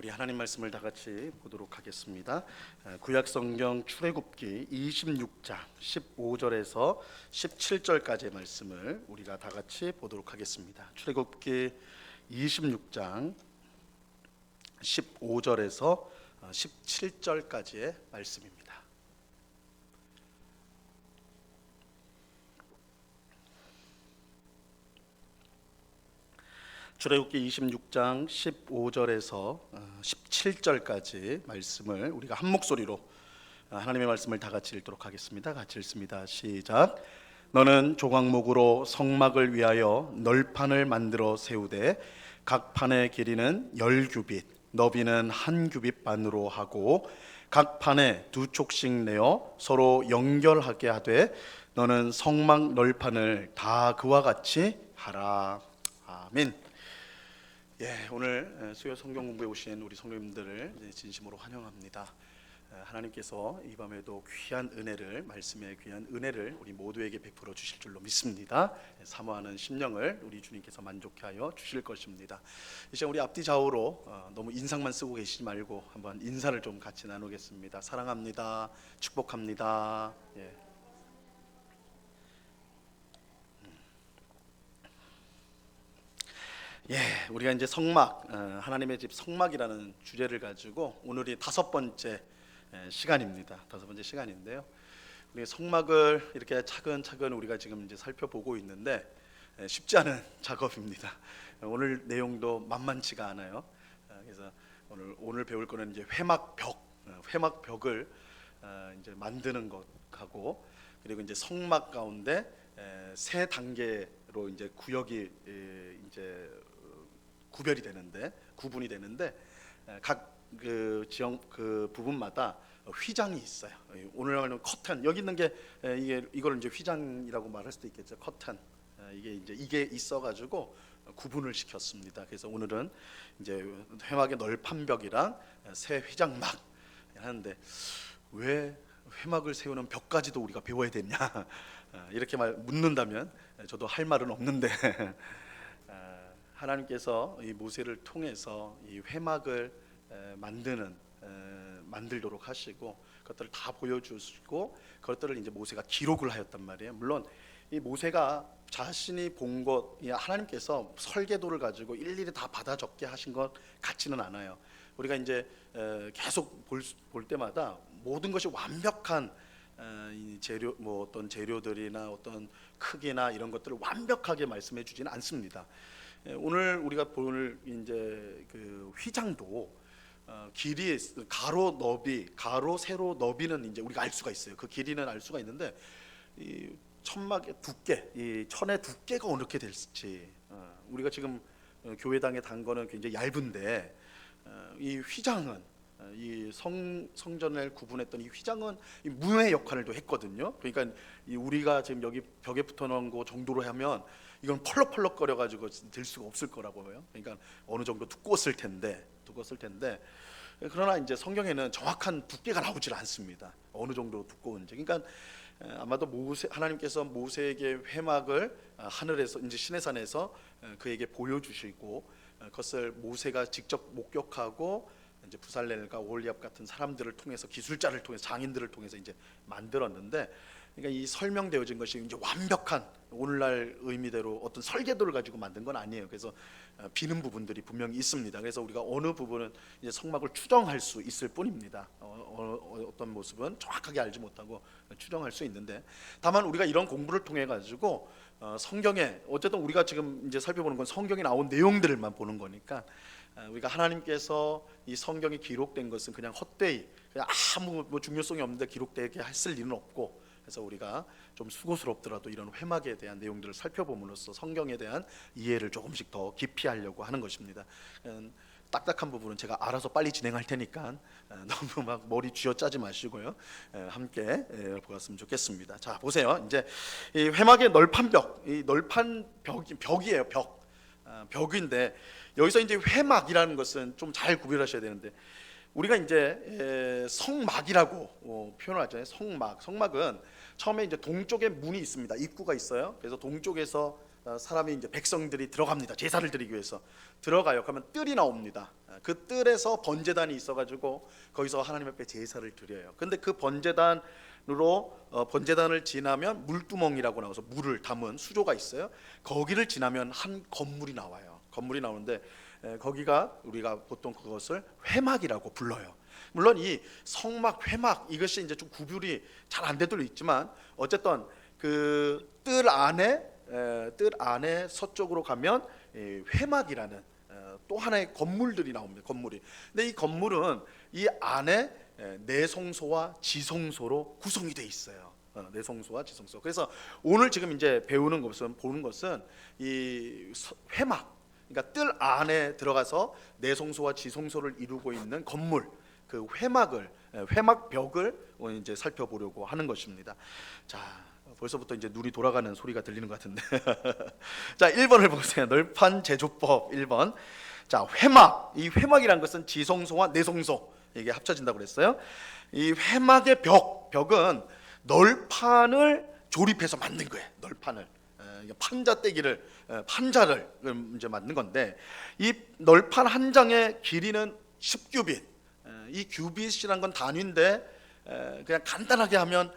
우리 하나님 말씀을 다 같이 보도록 하겠습니다. 구약성경 출애굽기 26장 15절에서 17절까지의 말씀을 우리가 다 같이 보도록 하겠습니다. 출애굽기 26장 15절에서 17절까지의 말씀입니다. 출애굽기 26장 15절에서 17절까지 말씀을 우리가 한 목소리로 하나님의 말씀을 다 같이 읽도록 하겠습니다. 같이 읽습니다. 시작. 너는 조각목으로 성막을 위하여 널판을 만들어 세우되 각 판의 길이는 10규빗 너비는 1규빗 반으로 하고 각 판에 2촉씩 내어 서로 연결하게 하되 너는 성막 널판을 다 그와 같이 하라. 아멘. 오늘 수요 성경 공부에 오신 우리 성도님들을 진심으로 환영합니다. 하나님께서 이 밤에도 귀한 은혜를, 말씀의 귀한 은혜를 우리 모두에게 베풀어 주실 줄로 믿습니다. 사모하는 심령을 우리 주님께서 만족해 하여 주실 것입니다. 이제 우리 앞뒤 좌우로 너무 인상만 쓰고 계시지 말고 한번 인사를 좀 같이 나누겠습니다. 사랑합니다. 축복합니다. 우리가 이제 성막, 하나님의 집 성막이라는 주제를 가지고 오늘이 5번째 시간입니다. 5번째 시간인데요. 우리 성막을 이렇게 차근차근 우리가 지금 이제 살펴보고 있는데 쉽지 않은 작업입니다. 오늘 내용도 만만치가 않아요. 그래서 오늘 배울 거는 이제 회막벽을 이제 만드는 것하고, 그리고 이제 성막 가운데 세 단계로 이제 구역이 이제 구분이 되는데 각 그 지형 그 부분마다 휘장이 있어요. 오늘 하는 커튼, 여기 있는 게 이걸 이제 휘장이라고 말할 수도 있겠죠. 커튼, 이게 있어가지고 구분을 시켰습니다. 그래서 오늘은 이제 회막의 널판벽이랑 새 휘장막 하는데, 왜 회막을 세우는 벽까지도 우리가 배워야 되냐 이렇게 묻는다면 저도 할 말은 없는데 하나님께서 이 모세를 통해서 이 회막을 만들도록 하시고 그것들을 다 보여주시고 그것들을 이제 모세가 기록을 하였단 말이에요. 물론 이 모세가 자신이 본 것, 하나님께서 설계도를 가지고 일일이 다 받아 적게 하신 것 같지는 않아요. 우리가 이제 계속 볼 때마다 모든 것이 완벽한 이 재료, 어떤 재료들이나 어떤 크기나 이런 것들을 완벽하게 말씀해 주지는 않습니다. 오늘 우리가 볼 이제 그 휘장도 길이 가로 너비, 가로 세로 너비는 이제 우리가 알 수가 있어요. 그 길이는 알 수가 있는데 이 천막의 두께, 이 천의 두께가 어떻게 될지, 우리가 지금 교회당에 단 거는 굉장히 얇은데 이 휘장은 이 성전을 구분했던 이 휘장은 이 문의 역할을 했거든요. 그러니까 우리가 지금 여기 벽에 붙어놓은 거 정도로 하면 이건 펄럭펄럭 거려가지고 될 수가 없을 거라고요. 그러니까 어느 정도 두꺼웠을 텐데 그러나 이제 성경에는 정확한 두께가 나오질 않습니다. 어느 정도 두꺼운지. 그러니까 아마도 하나님께서 모세에게 회막을 하늘에서 이제 시내산에서 그에게 보여주시고 그것을 모세가 직접 목격하고 이제 부살렐과 오홀리압 같은 사람들을 통해서, 기술자를 통해서, 장인들을 통해서 이제 만들었는데, 그러니까 이 설명되어진 것이 이제 완벽한 오늘날 의미대로 어떤 설계도를 가지고 만든 건 아니에요. 그래서 비는 부분들이 분명히 있습니다. 그래서 우리가 어느 부분은 이제 성막을 추정할 수 있을 뿐입니다. 어떤 모습은 정확하게 알지 못하고 추정할 수 있는데, 다만 우리가 이런 공부를 통해 가지고 성경에, 어쨌든 우리가 지금 이제 살펴보는 건 성경에 나온 내용들만 보는 거니까, 우리가 하나님께서 이 성경에 기록된 것은 그냥 헛되이 그냥 아무 중요성이 없는데 기록되게 했을 일은 없고, 그래서 우리가 좀 수고스럽더라도 이런 회막에 대한 내용들을 살펴봄으로써 성경에 대한 이해를 조금씩 더 깊이 하려고 하는 것입니다. 딱딱한 부분은 제가 알아서 빨리 진행할 테니까 너무 막 머리 쥐어짜지 마시고요, 함께 보았으면 좋겠습니다. 자, 보세요. 이제 이 회막의 널판벽, 이 널판벽이에요. 벽인데, 여기서 이제 회막이라는 것은 좀 잘 구별하셔야 되는데, 우리가 이제 성막이라고 표현하잖아요. 성막은 처음에 이제 동쪽에 문이 있습니다. 입구가 있어요. 그래서 동쪽에서 사람이 이제 백성들이 들어갑니다. 제사를 드리기 위해서 들어가요. 그러면 뜰이 나옵니다. 그 뜰에서 번제단이 있어가지고 거기서 하나님 앞에 제사를 드려요. 근데 그 번제단으로 번제단을 지나면 물두멍이라고 나와서 물을 담은 수조가 있어요. 거기를 지나면 한 건물이 나와요. 건물이 나오는데 거기가 우리가 보통 그것을 회막이라고 불러요. 물론 이 성막, 회막 이것이 이제 좀 구별이 잘 안 되도 있지만 어쨌든 그 뜰 안에 서쪽으로 가면 회막이라는 또 하나의 건물들이 나옵니다. 건물이. 근데 이 건물은 이 안에 내성소와 지성소로 구성이 돼 있어요. 내성소와 지성소. 그래서 오늘 지금 이제 배우는 것은 보는 것은 이 회막, 그러니까 뜰 안에 들어가서 내성소와 지성소를 이루고 있는 건물, 그 회막벽을 오늘 이제 살펴보려고 하는 것입니다. 자, 벌써부터 이제 눈이 돌아가는 소리가 들리는 것 같은데. 자, 1번을 보세요. 널판 제조법 1번. 자, 회막. 이 회막이란 것은 지성소와 내성소 이게 합쳐진다고 그랬어요. 이 회막의 벽은 널판을 조립해서 만든 거예요. 널판을. 판자를 이제 만든 건데 이 널판 한 장의 길이는 10규빗. 이 규빗이란 건 단위인데 그냥 간단하게 하면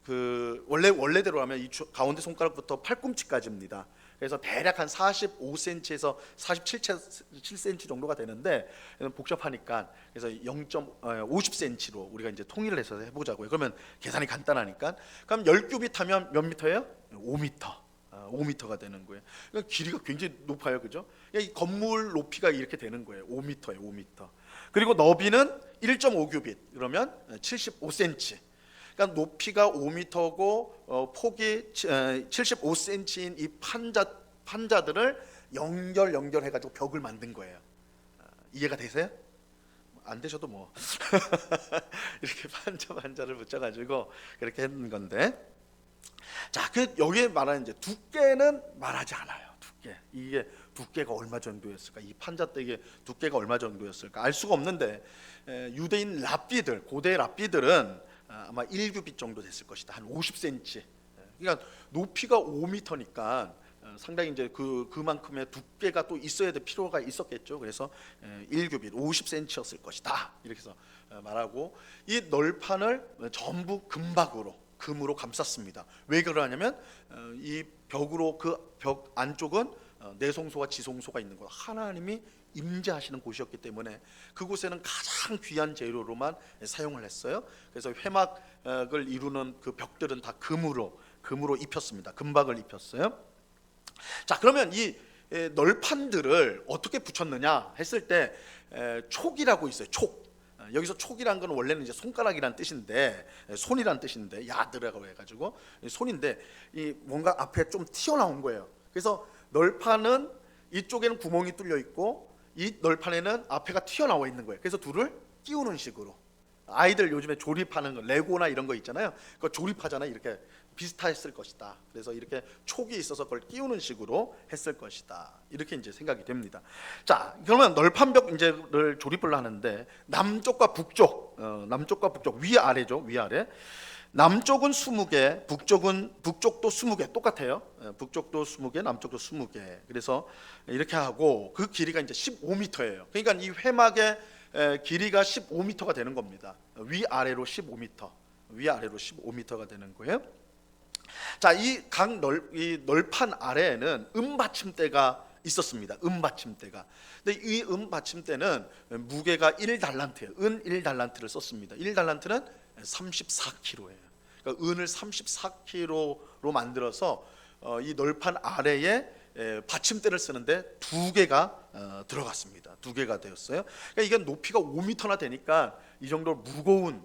그 원래대로 하면 이 가운데 손가락부터 팔꿈치까지입니다. 그래서 대략 한 45cm에서 47cm 정도가 되는데 복잡하니까 그래서 0.50cm로 우리가 이제 통일을 해서 해보자고요. 그러면 계산이 간단하니까. 그럼 10규빗 하면 몇 미터예요? 5m. 5m가 되는 거예요. 그러니까 길이가 굉장히 높아요, 그죠? 이 건물 높이가 이렇게 되는 거예요. 5m예요, 5m. 그리고 너비는 1.5규빗. 그러면 75cm. 그러니까 높이가 5m고 폭이 75cm인 이 판자들을 연결해가지고 벽을 만든 거예요. 이해가 되세요? 안 되셔도 뭐 이렇게 판자를 붙여가지고 그렇게 했는 건데, 자, 그 여기에 말하는 이제 두께는 말하지 않아요. 이게 두께가 얼마 정도였을까? 이 판잣대기의 두께가 얼마 정도였을까? 알 수가 없는데 유대인 랍비들, 고대 랍비들은 아마 1규빗 정도 됐을 것이다. 한 50cm. 그러니까 높이가 5m니까 상당히 이제 그만큼의 두께가 또 있어야 될 필요가 있었겠죠. 그래서 1규빗 50cm였을 것이다. 이렇게 해서 말하고 이 널판을 전부 금으로 감쌌습니다. 왜 그러냐면 이 벽으로 그 벽 안쪽은 내성소와 지성소가 있는 곳, 하나님이 임재하시는 곳이었기 때문에 그곳에는 가장 귀한 재료로만 사용을 했어요. 그래서 회막을 이루는 그 벽들은 다 금으로 입혔습니다. 금박을 입혔어요. 자, 그러면 이 널판들을 어떻게 붙였느냐 했을 때 촉이라고 있어요. 촉. 여기서 촉이란 건 원래는 이제 손가락이란 뜻인데, 손이란 뜻인데, 야드라고 해가지고 손인데 이 뭔가 앞에 좀 튀어나온 거예요. 그래서 널판은 이쪽에는 구멍이 뚫려 있고 이 널판에는 앞에가 튀어나와 있는 거예요. 그래서 둘을 끼우는 식으로, 아이들 요즘에 조립하는 거, 레고나 이런 거 있잖아요. 그거 조립하잖아요. 이렇게 비슷했을 것이다. 그래서 이렇게 촉이 있어서 그걸 끼우는 식으로 했을 것이다. 이렇게 이제 생각이 됩니다. 자, 그러면 널판벽 이제를 조립을 하는데 남쪽과 북쪽, 위아래죠. 위아래. 남쪽은 20개, 북쪽도 20개 똑같아요. 북쪽도 20개, 남쪽도 20개. 그래서 이렇게 하고 그 길이가 이제 15m예요. 그러니까 이 회막의 길이가 15m가 되는 겁니다. 위아래로 15m가 되는 거예요. 자, 이 널판 아래에는 받침대가 있었습니다. 받침대가. 근데 이 받침대는 무게가 1달란트예요. 은 1달란트를 썼습니다. 1달란트는 34kg예요. 그러니까 은을 34kg로 만들어서 이 널판 아래에 받침대를 쓰는데 2개가 들어갔습니다. 2개가 되었어요. 그러니까 이게 높이가 5m나 되니까 이 정도 무거운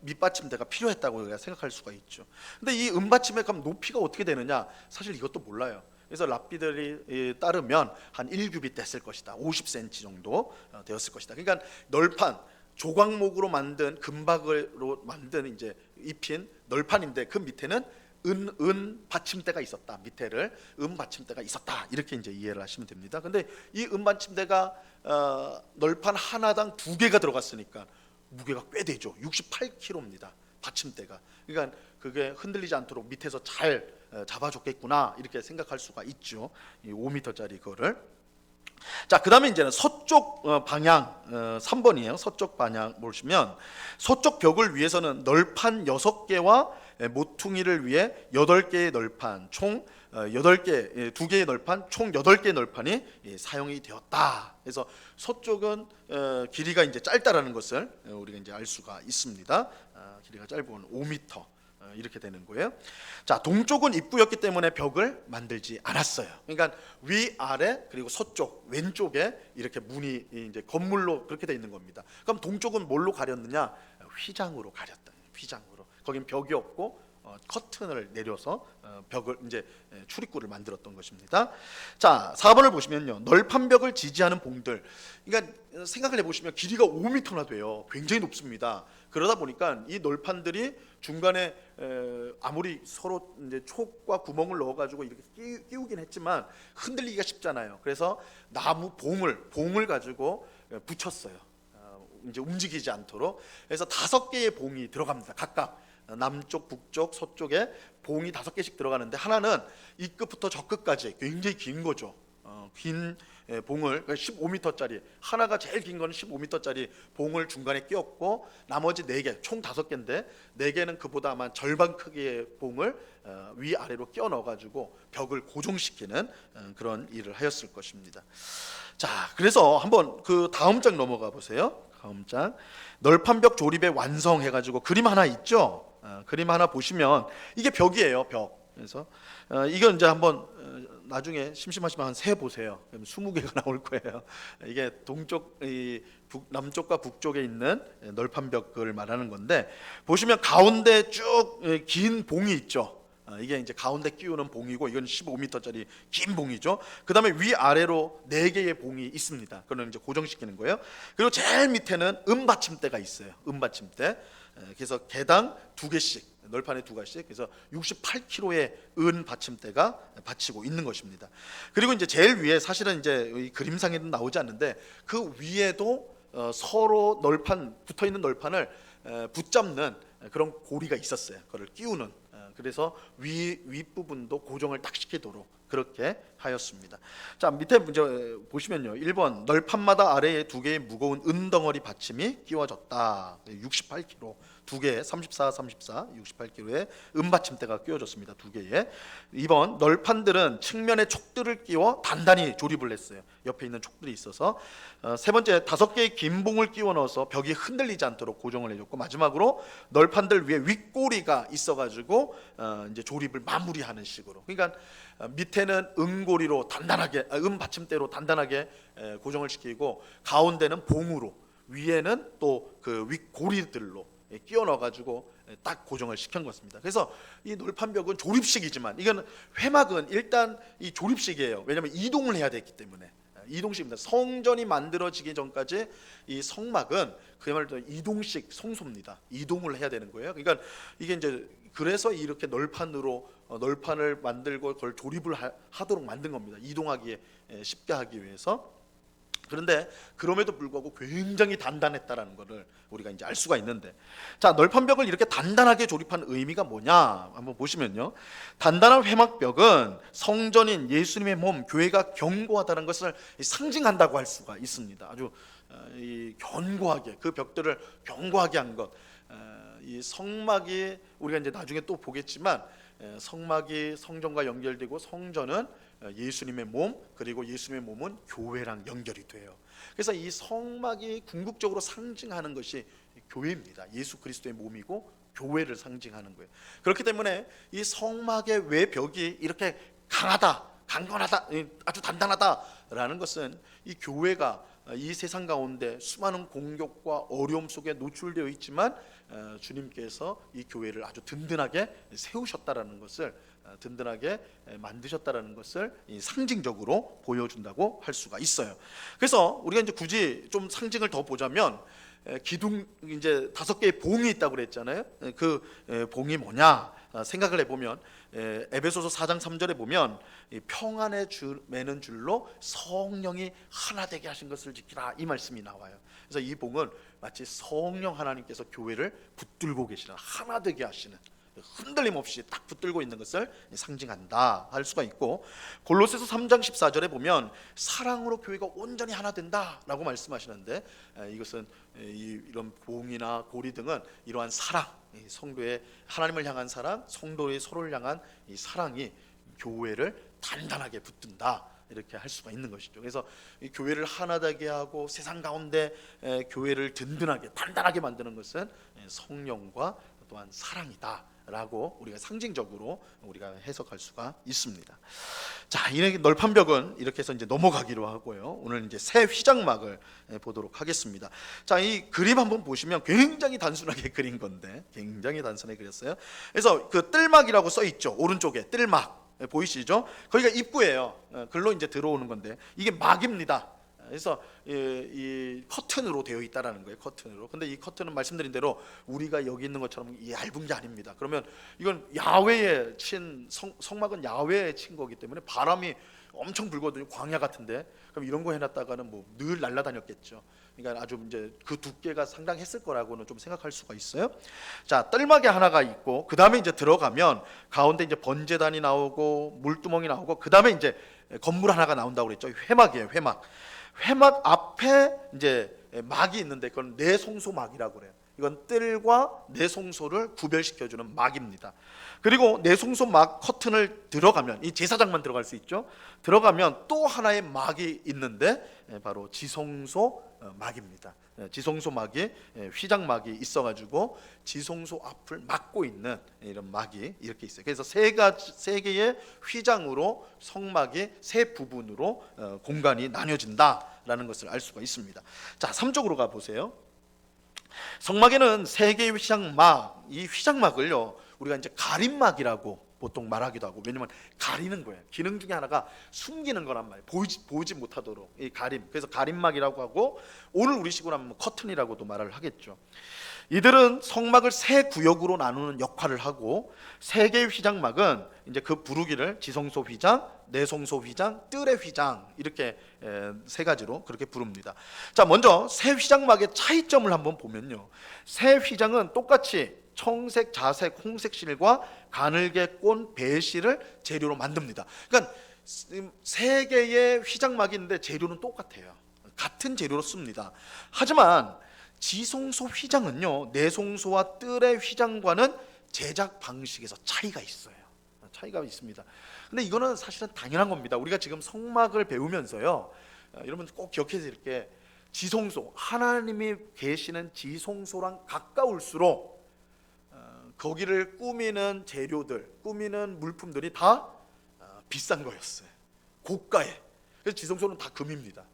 밑받침대가 필요했다고 우리가 생각할 수가 있죠. 근데 이 받침대 그럼 높이가 어떻게 되느냐? 사실 이것도 몰라요. 그래서 랍비들이 따르면 한 1규빗 됐을 것이다. 50cm 정도 되었을 것이다. 그러니까 널판, 조각목으로 만든 금박으로 만든 이제 입힌 널판인데 그 밑에는 은 받침대가 있었다. 밑에를 은 받침대가 있었다. 이렇게 이제 이해를 하시면 됩니다. 근데 이 은 받침대가 널판 하나당 2개가 들어갔으니까 무게가 꽤 되죠. 68kg입니다. 받침대가. 그러니까 그게 흔들리지 않도록 밑에서 잘 잡아줬겠구나 이렇게 생각할 수가 있죠. 이 5m짜리 거를. 자, 그다음에 이제는 서쪽 방향 3번이에요. 서쪽 방향 보시면 서쪽 벽을 위해서는 널판 6개와 모퉁이를 위해 8개의 널판 총 8개, 2개의 널판 총 8개의 널판이 사용이 되었다. 그래서 서쪽은 길이가 이제 짧다라는 것을 우리가 이제 알 수가 있습니다. 길이가 짧은 5m 이렇게 되는 거예요. 자, 동쪽은 입구였기 때문에 벽을 만들지 않았어요. 그러니까 위, 아래 그리고 서쪽, 왼쪽에 이렇게 문이 이제 건물로 그렇게 돼 있는 겁니다. 그럼 동쪽은 뭘로 가렸느냐? 휘장으로 가렸다. 휘장으로. 거긴 벽이 없고 커튼을 내려서 벽을 이제 출입구를 만들었던 것입니다. 자, 4번을 보시면요. 널판 벽을 지지하는 봉들. 그러니까 생각을 해보시면 길이가 5m나 돼요. 굉장히 높습니다. 그러다 보니까 이 널판들이 중간에 아무리 서로 이제 촉과 구멍을 넣어가지고 이렇게 끼우긴 했지만 흔들리기가 쉽잖아요. 그래서 나무 봉을 가지고 붙였어요. 이제 움직이지 않도록. 그래서 5개의 봉이 들어갑니다. 각각. 남쪽, 북쪽, 서쪽에 봉이 5개씩 들어가는데 하나는 이 끝부터 저 끝까지 굉장히 긴 거죠. 긴 봉을 15m짜리 하나가 제일 긴 거는 15m짜리 봉을 중간에 끼웠고 나머지 4개 총 5개인데 4개는 그보다 아마 절반 크기의 봉을 위아래로 끼워 넣어가지고 벽을 고정시키는 그런 일을 하였을 것입니다. 자, 그래서 한번 그 다음 장 넘어가 보세요. 다음 장 널판벽 조립에 완성해가지고 그림 하나 있죠. 그림 하나 보시면 이게 벽이에요. 벽. 그래서 이건 이제 한번 나중에 심심하시면 한 세 보세요. 그럼 20개가 나올 거예요. 이게 동쪽, 남쪽과 북쪽에 있는 널판벽을 말하는 건데 보시면 가운데 쭉 긴 봉이 있죠. 이게 이제 가운데 끼우는 봉이고 이건 15m짜리 긴 봉이죠. 그 다음에 위아래로 4개의 봉이 있습니다. 그거는 이제 고정시키는 거예요. 그리고 제일 밑에는 받침대가 있어요. 받침대. 그래서 개당 2개씩 널판에 2개씩 그래서 68kg의 받침대가 받치고 있는 것입니다. 그리고 이제 제일 위에 사실은 이제 이 그림상에는 나오지 않는데 그 위에도 서로 널판 붙어 있는 널판을 붙잡는 그런 고리가 있었어요. 그걸 끼우는. 그래서 윗부분도 고정을 딱 시키도록 그렇게 하였습니다. 자, 밑에 문제 보시면요. 1번 널판마다 아래에 2개의 무거운 은덩어리 받침이 끼워졌다. 68kg 2개 34, 68kg의 받침대가 끼워졌습니다. 2개에. 2번 널판들은 측면에 촉들을 끼워 단단히 조립을 했어요. 옆에 있는 촉들이 있어서. 세 번째 5개의 긴 봉을 끼워 넣어서 벽이 흔들리지 않도록 고정을 해줬고 마지막으로 널판들 위에 윗고리가 있어가지고 이제 조립을 마무리하는 식으로. 그러니까 밑에는 은고리로 단단하게 받침대로 단단하게 고정을 시키고 가운데는 봉으로 위에는 또 그 윗고리들로 끼워 넣어가지고 딱 고정을 시킨 것입니다. 그래서 이 널판벽은 조립식이지만 이건 회막은 일단 이 조립식이에요. 왜냐하면 이동을 해야 되기 때문에 이동식입니다. 성전이 만들어지기 전까지 이 성막은 그야말로 이동식 성소입니다. 이동을 해야 되는 거예요. 그러니까 이게 이제 그래서 이렇게 널판을 만들고 그걸 조립을 하도록 만든 겁니다. 이동하기에 쉽게 하기 위해서. 그런데 그럼에도 불구하고 굉장히 단단했다라는 것을 우리가 이제 알 수가 있는데, 자, 널판벽을 이렇게 단단하게 조립한 의미가 뭐냐 한번 보시면요. 단단한 회막벽은 성전인 예수님의 몸 교회가 견고하다는 것을 상징한다고 할 수가 있습니다. 아주 이 견고하게 그 벽들을 견고하게 한 것. 이 성막이 우리가 이제 나중에 또 보겠지만 성막이 성전과 연결되고 성전은 예수님의 몸 그리고 예수님의 몸은 교회랑 연결이 돼요. 그래서 이 성막이 궁극적으로 상징하는 것이 교회입니다. 예수 그리스도의 몸이고 교회를 상징하는 거예요. 그렇기 때문에 이 성막의 외벽이 이렇게 강하다, 강건하다, 아주 단단하다라는 것은 이 교회가 이 세상 가운데 수많은 공격과 어려움 속에 노출되어 있지만 주님께서 이 교회를 아주 든든하게 세우셨다라는 것을 든든하게 만드셨다라는 것을 상징적으로 보여준다고 할 수가 있어요. 그래서 우리가 이제 굳이 좀 상징을 더 보자면 기둥 이제 5개의 봉이 있다고 그랬잖아요. 그 봉이 뭐냐 생각을 해보면 에베소서 4장 3절에 보면 평안의 줄 매는 줄로 성령이 하나 되게 하신 것을 지키라 이 말씀이 나와요. 그래서 이 봉은 마치 성령 하나님께서 교회를 붙들고 계시는 하나 되게 하시는 흔들림 없이 딱 붙들고 있는 것을 상징한다 할 수가 있고, 골로새서 3장 14절에 보면 사랑으로 교회가 온전히 하나 된다라고 말씀하시는데, 이것은 이런 봉이나 고리 등은 이러한 사랑, 성도의 하나님을 향한 사랑, 성도의 서로를 향한 이 사랑이 교회를 단단하게 붙든다, 이렇게 할 수가 있는 것이죠. 그래서 이 교회를 하나되게 하고 세상 가운데 교회를 든든하게 단단하게 만드는 것은 성령과 또한 사랑이다 라고 우리가 상징적으로 우리가 해석할 수가 있습니다. 자, 이 널판벽은 이렇게 해서 이제 넘어가기로 하고요. 오늘 이제 새 휘장막을 보도록 하겠습니다. 자, 이 그림 한번 보시면 굉장히 단순하게 그린 건데, 굉장히 단순하게 그렸어요. 그래서 그 뜰막이라고 써 있죠. 오른쪽에 뜰막 보이시죠? 거기가 입구예요. 글로 이제 들어오는 건데 이게 막입니다. 그래서 이 커튼으로 되어 있다라는 거예요. 커튼으로. 근데 이 커튼은 말씀드린 대로 우리가 여기 있는 것처럼 얇은 게 아닙니다. 그러면 이건 야외에 친 성막은 야외에 친 거기 때문에 바람이 엄청 불거든요. 광야 같은데. 그럼 이런 거 해놨다가는 뭐 늘 날아다녔겠죠. 그러니까 아주 이제 그 두께가 상당했을 거라고는 좀 생각할 수가 있어요. 자, 뜰막이 하나가 있고, 그 다음에 이제 들어가면 가운데 이제 번제단이 나오고 물두멍이 나오고, 그 다음에 이제 건물 하나가 나온다고 그랬죠. 회막이에요. 회막 앞에 이제 막이 있는데 그건 내송소막이라고 그래요. 이건 뜰과 내송소를 구별시켜주는 막입니다. 그리고 내송소막 커튼을 들어가면 이 제사장만 들어갈 수 있죠. 들어가면 또 하나의 막이 있는데 바로 지성소 막입니다. 지성소 막이 휘장막이 있어가지고 지성소 앞을 막고 있는 이런 막이 이렇게 있어요. 그래서 세 개의 휘장으로 성막이 세 부분으로 공간이 나뉘어진다라는 것을 알 수가 있습니다. 자, 3쪽으로 가 보세요. 성막에는 세 개의 휘장막, 이 휘장막을요 우리가 이제 가림막이라고 보통 말하기도 하고, 왜냐면 가리는 거예요. 기능 중에 하나가 숨기는 거란 말이에요. 보이지 못하도록 이 가림. 그래서 가림막이라고 하고, 오늘 우리식으로 하면 커튼이라고도 말을 하겠죠. 이들은 성막을 세 구역으로 나누는 역할을 하고, 세 개의 휘장막은 이제 그 부르기를 지성소 휘장, 내성소 휘장, 뜰의 휘장, 이렇게 세 가지로 그렇게 부릅니다. 자, 먼저 세 휘장막의 차이점을 한번 보면요, 세 휘장은 똑같이 청색, 자색, 홍색 실과 가늘게 꼰 배실을 재료로 만듭니다. 그러니까 세 개의 휘장막이 있는데 재료는 똑같아요. 같은 재료로 씁니다. 하지만 지성소 휘장은요, 내성소와 뜰의 휘장과는 제작 방식에서 차이가 있어요. 차이가 있습니다. 근데 이거는 사실은 당연한 겁니다. 우리가 지금 성막을 배우면서요, 여러분 꼭 기억해야 될 게, 지성소, 하나님이 계시는 지성소랑 가까울수록 거기를 꾸미는 재료들, 꾸미는 물품들이 다 비싼 거였어요. 고가에. 그래서 지성소는 다 금입니다.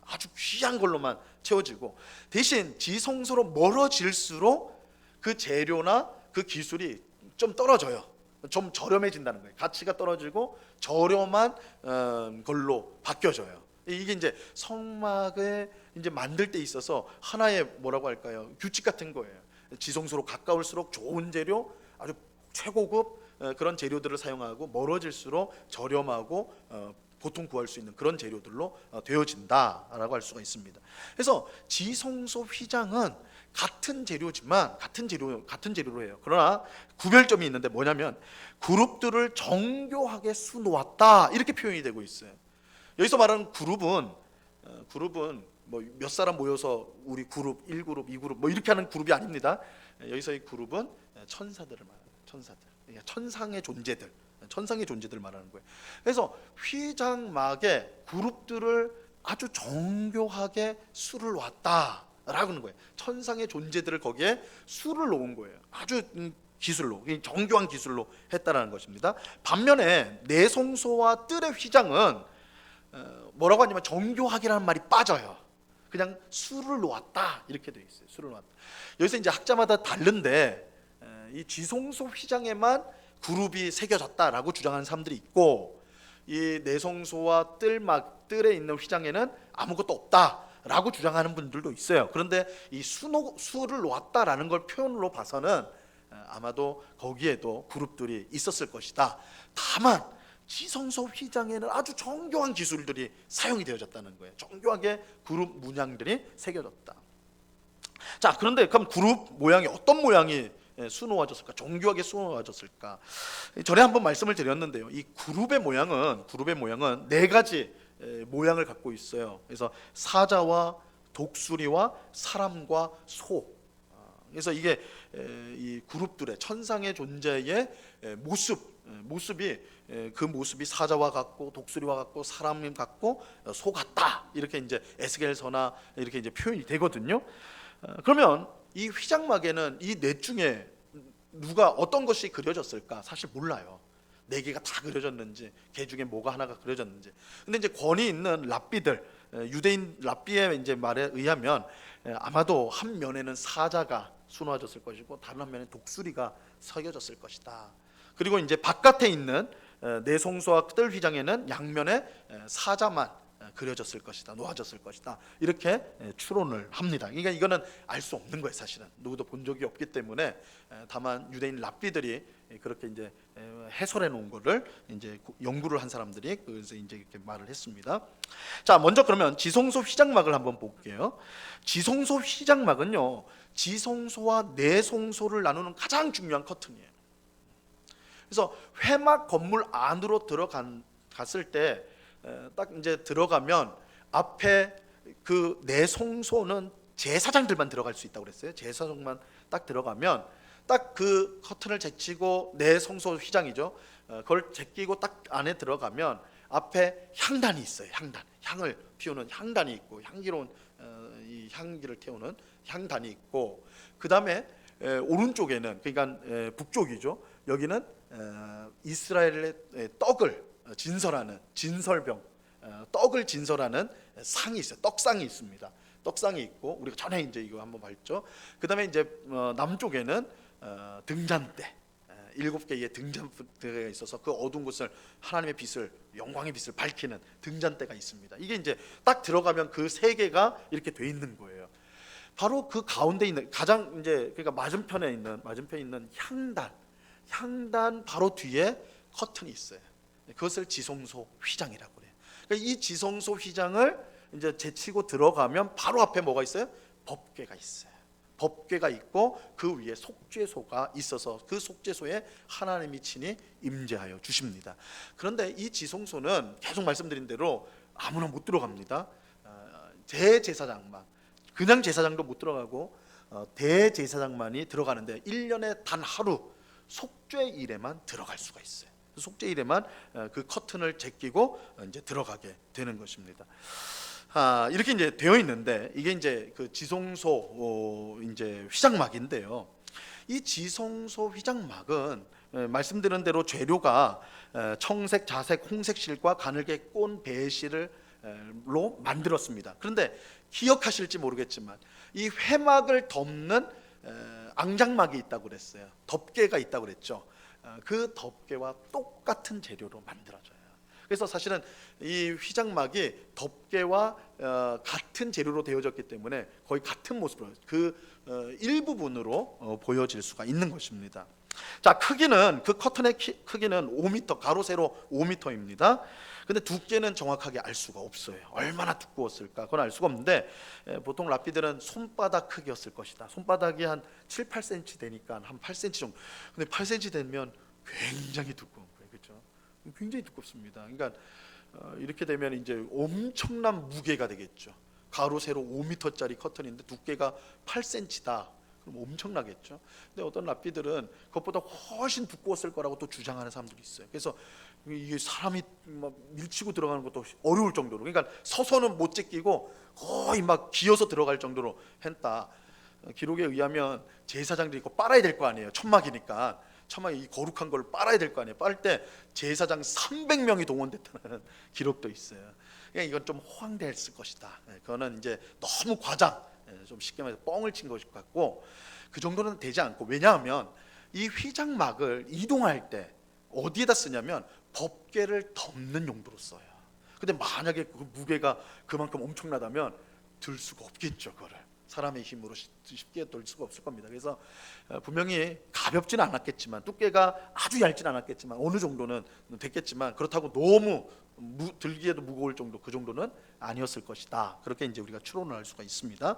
아주 귀한 걸로만 채워지고, 대신 지성소로 멀어질수록 그 재료나 그 기술이 좀 떨어져요. 좀 저렴해진다는 거예요. 가치가 떨어지고 저렴한 걸로 바뀌어져요. 이게 이제 성막을 이제 만들 때 있어서 하나의 뭐라고 할까요? 규칙 같은 거예요. 지성소로 가까울수록 좋은 재료, 아주 최고급 그런 재료들을 사용하고, 멀어질수록 저렴하고 보통 구할 수 있는 그런 재료들로 되어진다라고 할 수가 있습니다. 그래서 지성소 휘장은 같은 재료지만 같은 재료로 해요. 그러나 구별점이 있는데 뭐냐면, 그룹들을 정교하게 수놓았다, 이렇게 표현이 되고 있어요. 여기서 말하는 그룹은 뭐 몇 사람 모여서 우리 그룹, 1그룹, 2그룹 뭐 이렇게 하는 그룹이 아닙니다. 여기서의 그룹은 천사들을 말하는, 천사들, 천상의 존재들 말하는 거예요. 그래서 휘장막에 그룹들을 아주 정교하게 수를 놓았다라고 하는 거예요. 천상의 존재들을 거기에 수를 놓은 거예요. 아주 기술로, 정교한 기술로 했다라는 것입니다. 반면에 내성소와 뜰의 휘장은 뭐라고 하냐면 정교하게라는 말이 빠져요. 그냥 수를 놓았다, 이렇게 되어 있어요. 수를 놓았다. 여기서 이제 학자마다 다른데, 이 지성소 휘장에만 그룹이 새겨졌다라고 주장하는 사람들이 있고, 이 내성소와 뜰에 있는 휘장에는 아무것도 없다라고 주장하는 분들도 있어요. 그런데 이 수를 놓았다라는 걸 표현으로 봐서는 아마도 거기에도 그룹들이 있었을 것이다. 다만 지성소 휘장에는 아주 정교한 기술들이 사용이 되어졌다는 거예요. 정교하게 그룹 문양들이 새겨졌다. 자, 그런데 그럼 그룹 모양이 어떤 모양이 수놓아졌을까? 정교하게 수놓아졌을까? 전에 한번 말씀을 드렸는데요. 이 그룹의 모양은 네 가지 모양을 갖고 있어요. 그래서 사자와 독수리와 사람과 소. 그래서 이게 이 그룹들의 천상의 존재의 모습이 그 모습이 사자와 같고 독수리와 같고 사람 같고 소 같다, 이렇게 이제 에스겔서나 이렇게 이제 표현이 되거든요. 그러면 이 휘장막에는 이 넷 중에 누가 어떤 것이 그려졌을까? 사실 몰라요. 네 개가 다 그려졌는지, 개 중에 뭐가 하나가 그려졌는지. 근데 이제 권위 있는 랍비들, 유대인 랍비의 이제 말에 의하면 아마도 한 면에는 사자가 수놓아졌을 것이고 다른 한 면에 독수리가 새겨졌을 것이다. 그리고 이제 바깥에 있는 내송소와 뜰 휘장에는 양면에 사자만 그려졌을 것이다, 놓아졌을 것이다, 이렇게 추론을 합니다. 그러니까 이거는 알 수 없는 거예요. 사실은 누구도 본 적이 없기 때문에 다만 유대인 랍비들이 그렇게 이제 해설해 놓은 거를 이제 연구를 한 사람들이 그래서 이제 이렇게 말을 했습니다. 자, 먼저 그러면 지성소 휘장막을 한번 볼게요. 지성소 휘장막은요, 지성소와 내송소를 나누는 가장 중요한 커튼이에요. 그래서 회막 건물 안으로 들어갔을 때 딱 이제 들어가면 앞에 그 내송소는 제사장들만 들어갈 수 있다고 그랬어요. 제사장만 딱 들어가면 딱 그 커튼을 제치고 내송소 휘장이죠. 그걸 제끼고 딱 안에 들어가면 앞에 향단이 있어요. 향을 피우는 향단이 있고 향기로운 이 향기를 태우는 향단이 있고, 그 다음에 오른쪽에는, 그러니까 북쪽이죠. 여기는 이스라엘의 떡을 진설하는 진설병, 떡을 진설하는 상이 있어요. 떡상이 있습니다. 떡상이 있고, 우리가 전에 이제 이거 한번 봤죠. 그 다음에 이제 남쪽에는 등잔대, 7개의 등잔대가 있어서 그 어두운 곳을 하나님의 빛을, 영광의 빛을 밝히는 등잔대가 있습니다. 이게 이제 딱 들어가면 그 3개가 이렇게 돼 있는 거예요. 바로 그 가운데 있는 가장 이제 그러니까 맞은편에 있는 향단 바로 뒤에 커튼이 있어요. 그것을 지성소 휘장이라고 그래요. 그러니까 이 지성소 휘장을 이제 제치고 들어가면 바로 앞에 뭐가 있어요? 법궤가 있어요. 법궤가 있고 그 위에 속죄소가 있어서 그 속죄소에 하나님이 친히 임재하여 주십니다. 그런데 이 지성소는 계속 말씀드린 대로 아무나 못 들어갑니다. 대제사장만, 그냥 제사장도 못 들어가고 대제사장만이 들어가는데 1년에 단 하루 속죄일에만 들어갈 수가 있어요. 속죄일에만 그 커튼을 제끼고 이제 들어가게 되는 것입니다. 이렇게 이제 되어 있는데 이게 이제 그 지성소 이제 휘장막인데요. 이 지성소 휘장막은 말씀드린 대로 재료가 청색, 자색, 홍색 실과 가늘게 꼰 배실로 만들었습니다. 그런데 기억하실지 모르겠지만 이 회막을 덮는 앙장막이 있다고 그랬어요. 덮개가 있다고 그랬죠. 그 덮개와 똑같은 재료로 만들어져요. 그래서 사실은 이 휘장막이 덮개와 같은 재료로 되어졌기 때문에 거의 같은 모습으로 그 일부분으로 보여질 수가 있는 것입니다. 자, 크기는 그 커튼의 크기는 5m, 가로 세로 5m입니다. 근데 두께는 정확하게 알 수가 없어요. 얼마나 두꺼웠을까? 그건 알 수가 없는데 보통 랍비들은 손바닥 크기였을 것이다. 손바닥이 한 7, 8cm 되니까 한 8cm 정도. 근데 8cm 되면 굉장히 두꺼운 거예요. 그렇죠? 굉장히 두껍습니다. 그러니까 이렇게 되면 이제 엄청난 무게가 되겠죠. 가로 세로 5m짜리 커튼인데 두께가 8cm다. 그럼 엄청나겠죠. 근데 어떤 랍비들은 그것보다 훨씬 두꺼웠을 거라고 또 주장하는 사람들이 있어요. 그래서 이게 사람이 막 밀치고 들어가는 것도 어려울 정도로, 그러니까 서서는 못 제끼고 거의 막 기어서 들어갈 정도로 했다. 기록에 의하면 제사장들이 이거 빨아야 될 거 아니에요. 천막이니까. 천막이 이 거룩한 걸 빨아야 될 거 아니에요. 빨 때 제사장 300명이 동원됐다는 기록도 있어요. 그러니까 이건 좀 호황됐을 것이다. 그거는 이제 너무 과장, 좀 쉽게 말해서 뻥을 친 것 같고, 그 정도는 되지 않고, 왜냐하면 이 휘장막을 이동할 때 어디에다 쓰냐면 법궤를 덮는 용도로 써요. 근데 만약에 그 무게가 그만큼 엄청나다면 들 수가 없겠죠. 그거를 사람의 힘으로 쉽게 들 수가 없을 겁니다. 그래서 분명히 가볍지는 않았겠지만, 두께가 아주 얇지는 않았겠지만 어느 정도는 됐겠지만, 그렇다고 너무 들기에도 무거울 정도, 그 정도는 아니었을 것이다. 그렇게 이제 우리가 추론을 할 수가 있습니다.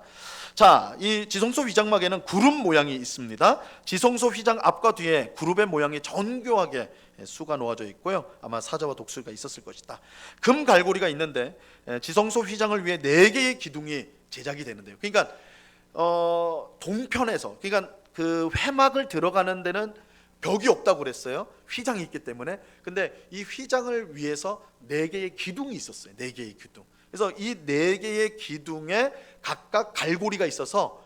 자, 이 지성소 휘장막에는 그룹 모양이 있습니다. 지성소 휘장 앞과 뒤에 그룹의 모양이 정교하게 수가 놓아져 있고요. 아마 사자와 독수리가 있었을 것이다. 금 갈고리가 있는데 지성소 휘장을 위해 4개의 기둥이 제작이 되는데요. 그러니까 동편에서, 그러니까 그 회막을 들어가는 데는 벽이 없다고 그랬어요. 휘장이 있기 때문에. 근데 이 휘장을 위해서 4개의 기둥이 있었어요. 4개의 기둥. 그래서 이 4개의 기둥에 각각 갈고리가 있어서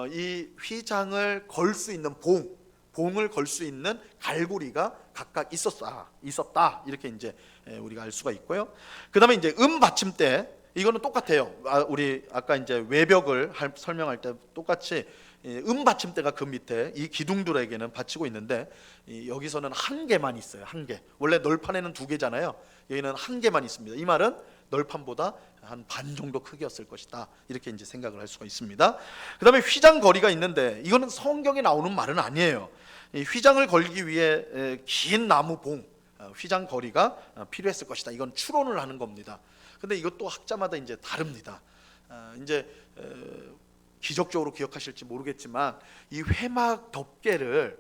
이 휘장을 걸 수 있는 봉을 걸 수 있는 갈고리가 각각 있었다. 이렇게 이제 우리가 알 수가 있고요. 그다음에 이제 받침대, 이거는 똑같아요. 우리 아까 이제 외벽을 설명할 때 똑같이 받침대가 그 밑에 이 기둥들에게는 받치고 있는데, 여기서는 한 개만 있어요. 한 개. 원래 널판에는 2개잖아요. 여기는 한 개만 있습니다. 이 말은 널판보다 한 반 정도 크기였을 것이다. 이렇게 이제 생각을 할 수가 있습니다. 그다음에 휘장 거리가 있는데, 이거는 성경에 나오는 말은 아니에요. 이 휘장을 걸기 위해 긴 나무 봉, 휘장 거리가 필요했을 것이다. 이건 추론을 하는 겁니다. 근데 이것도 학자마다 이제 다릅니다. 이제 기적적으로 기억하실지 모르겠지만 이 회막 덮개를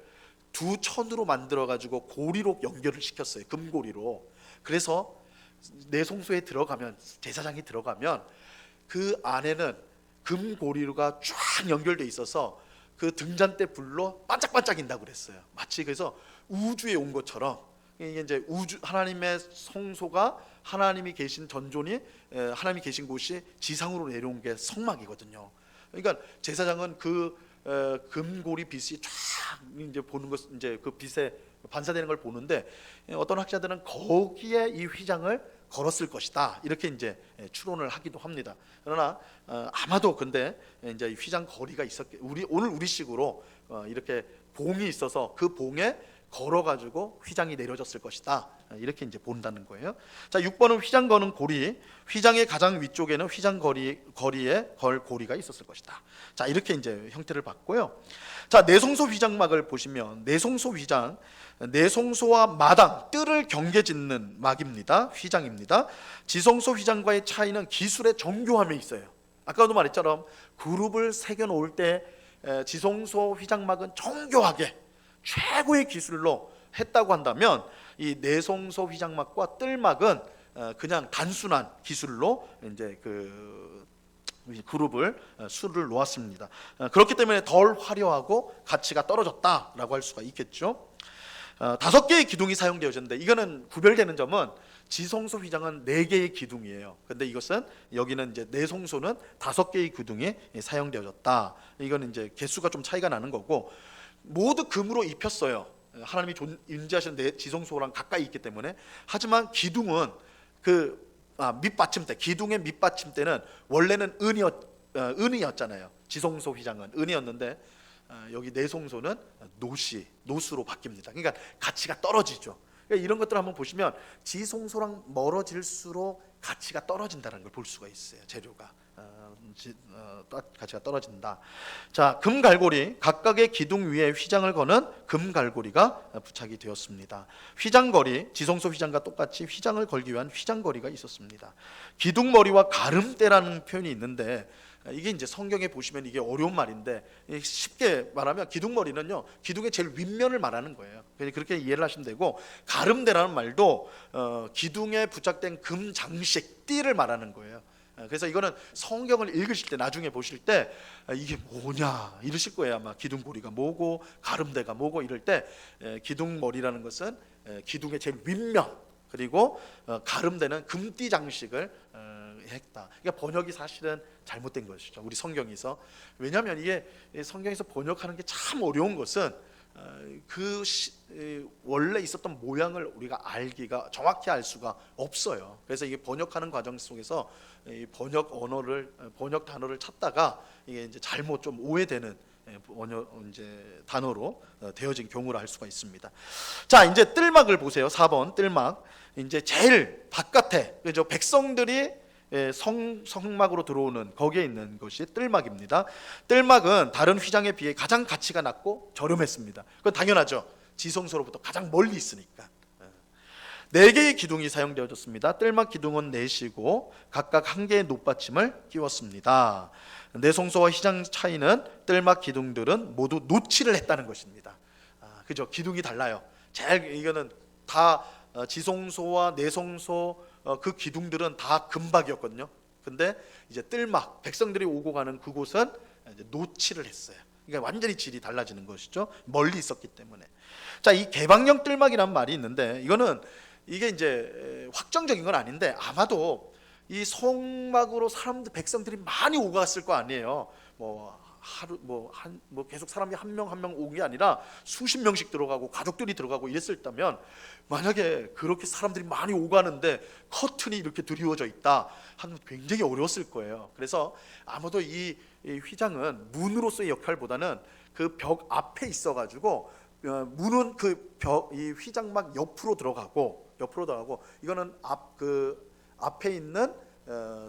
2천으로 만들어 가지고 고리로 연결을 시켰어요. 금고리로. 그래서 내성소에 들어가면, 제사장이 들어가면 그 안에는 금고리가 쫙 연결돼 있어서 그 등잔대 불로 반짝반짝인다고 그랬어요. 마치 그래서 우주에 온 것처럼. 이게 이제 하나님의 성소가, 하나님이 계신 전존이, 하나님이 계신 곳이 지상으로 내려온 게 성막이거든요. 그러니까 제사장은 그 금고리 빛이 쫙 이제 보는 것, 이제 그 빛에 반사되는 걸 보는데, 어떤 학자들은 거기에 이 휘장을 걸었을 것이다. 이렇게 이제 추론을 하기도 합니다. 그러나 아마도 근데 이제 휘장 거리가 오늘 우리식으로 이렇게 봉이 있어서 그 봉에 걸어가지고 휘장이 내려졌을 것이다. 이렇게 이제 본다는 거예요. 자, 6번은 휘장 거는 고리. 휘장의 가장 위쪽에는 휘장 거리에 걸 고리가 있었을 것이다. 자, 이렇게 이제 형태를 봤고요. 자, 내성소 휘장막을 보시면, 내성소 휘장, 내성소와 마당, 뜰을 경계짓는 막입니다. 휘장입니다. 지성소 휘장과의 차이는 기술의 정교함에 있어요. 아까도 말했처럼 그룹을 새겨 놓을 때 지성소 휘장막은 정교하게 최고의 기술로 했다고 한다면, 이 내성소 휘장막과 뜰막은 그냥 단순한 기술로 이제 그 그룹을 수를 놓았습니다. 그렇기 때문에 덜 화려하고 가치가 떨어졌다라고 할 수가 있겠죠. 5개의 기둥이 사용되어졌는데, 이거는 구별되는 점은 지성소 휘장은 4개의 기둥이에요. 근데 이것은, 여기는 이제 내성소는 5개의 기둥이 사용되어졌다. 이거는 이제 개수가 좀 차이가 나는 거고, 모두 금으로 입혔어요. 하나님이 임재하시는 지성소랑 가까이 있기 때문에. 하지만 기둥은 밑받침대, 기둥의 밑받침대는 원래는 은이었잖아요. 지성소 휘장은 은이었는데, 여기 내성소는 노수로 바뀝니다. 그러니까 가치가 떨어지죠. 그러니까 이런 것들 한번 보시면 지성소랑 멀어질수록 가치가 떨어진다는 걸 볼 수가 있어요. 재료가 가치가 떨어진다. 자, 금갈고리, 각각의 기둥 위에 휘장을 거는 금갈고리가 부착이 되었습니다. 휘장거리, 지성소 휘장과 똑같이 휘장을 걸기 위한 휘장거리가 있었습니다. 기둥머리와 가름대라는 표현이 있는데, 이게 이제 성경에 보시면 이게 어려운 말인데, 쉽게 말하면 기둥머리는요, 기둥의 제일 윗면을 말하는 거예요. 그렇게 이해를 하시면 되고, 가름대라는 말도 기둥에 부착된 금 장식, 띠를 말하는 거예요. 그래서 이거는 성경을 읽으실 때, 나중에 보실 때 이게 뭐냐 이러실 거예요. 아마 기둥고리가 뭐고 가름대가 뭐고 이럴 때, 기둥머리라는 것은 기둥의 제일 윗면, 그리고 가름대는 금띠 장식을 했다. 그러니까 번역이 사실은 잘못된 것이죠, 우리 성경에서. 왜냐하면 이게 성경에서 번역하는 게 참 어려운 것은 원래 있었던 모양을 우리가 정확히 알 수가 없어요. 그래서 이게 번역하는 과정 속에서 이 번역 단어를 찾다가 이게 이제 잘못 좀 오해되는 이제 단어로 되어진 경우를 알 수가 있습니다. 자, 이제 뜰막을 보세요. 4번 뜰막. 이제 제일 바깥에, 그죠? 백성들이 성막으로 들어오는 거기에 있는 것이 뜰막입니다. 뜰막은 다른 휘장에 비해 가장 가치가 낮고 저렴했습니다. 그건 당연하죠. 지성소로부터 가장 멀리 있으니까. 4개의 기둥이 사용되어졌습니다. 뜰막 기둥은 4시고 각각 1개의 놋받침을 끼웠습니다. 내송소와 휘장 차이는 뜰막 기둥들은 모두 노치를 했다는 것입니다. 그죠? 기둥이 달라요. 제일 이거는 다 지송소와 내송소 그 기둥들은 다 금박이었거든요. 근데 이제 뜰막 백성들이 오고 가는 그곳은 이제 노치를 했어요. 그러니까 완전히 질이 달라지는 것이죠. 멀리 있었기 때문에. 자, 이 개방형 뜰막이란 말이 있는데 이게 이제 확정적인 건 아닌데 아마도 이 성막으로 백성들이 많이 오고 갔을 거 아니에요. 하루 계속 사람이 한 명 한 명 오는 게 아니라 수십 명씩 들어가고 가족들이 들어가고 이랬었다면, 만약에 그렇게 사람들이 많이 오고 가는데 커튼이 이렇게 드리워져 있다 하면 굉장히 어려웠을 거예요. 그래서 아마도 이 휘장은 문으로서의 역할보다는 그 벽 앞에 있어가지고 문은 이 휘장막 옆으로 들어가고 이거는 앞에 있는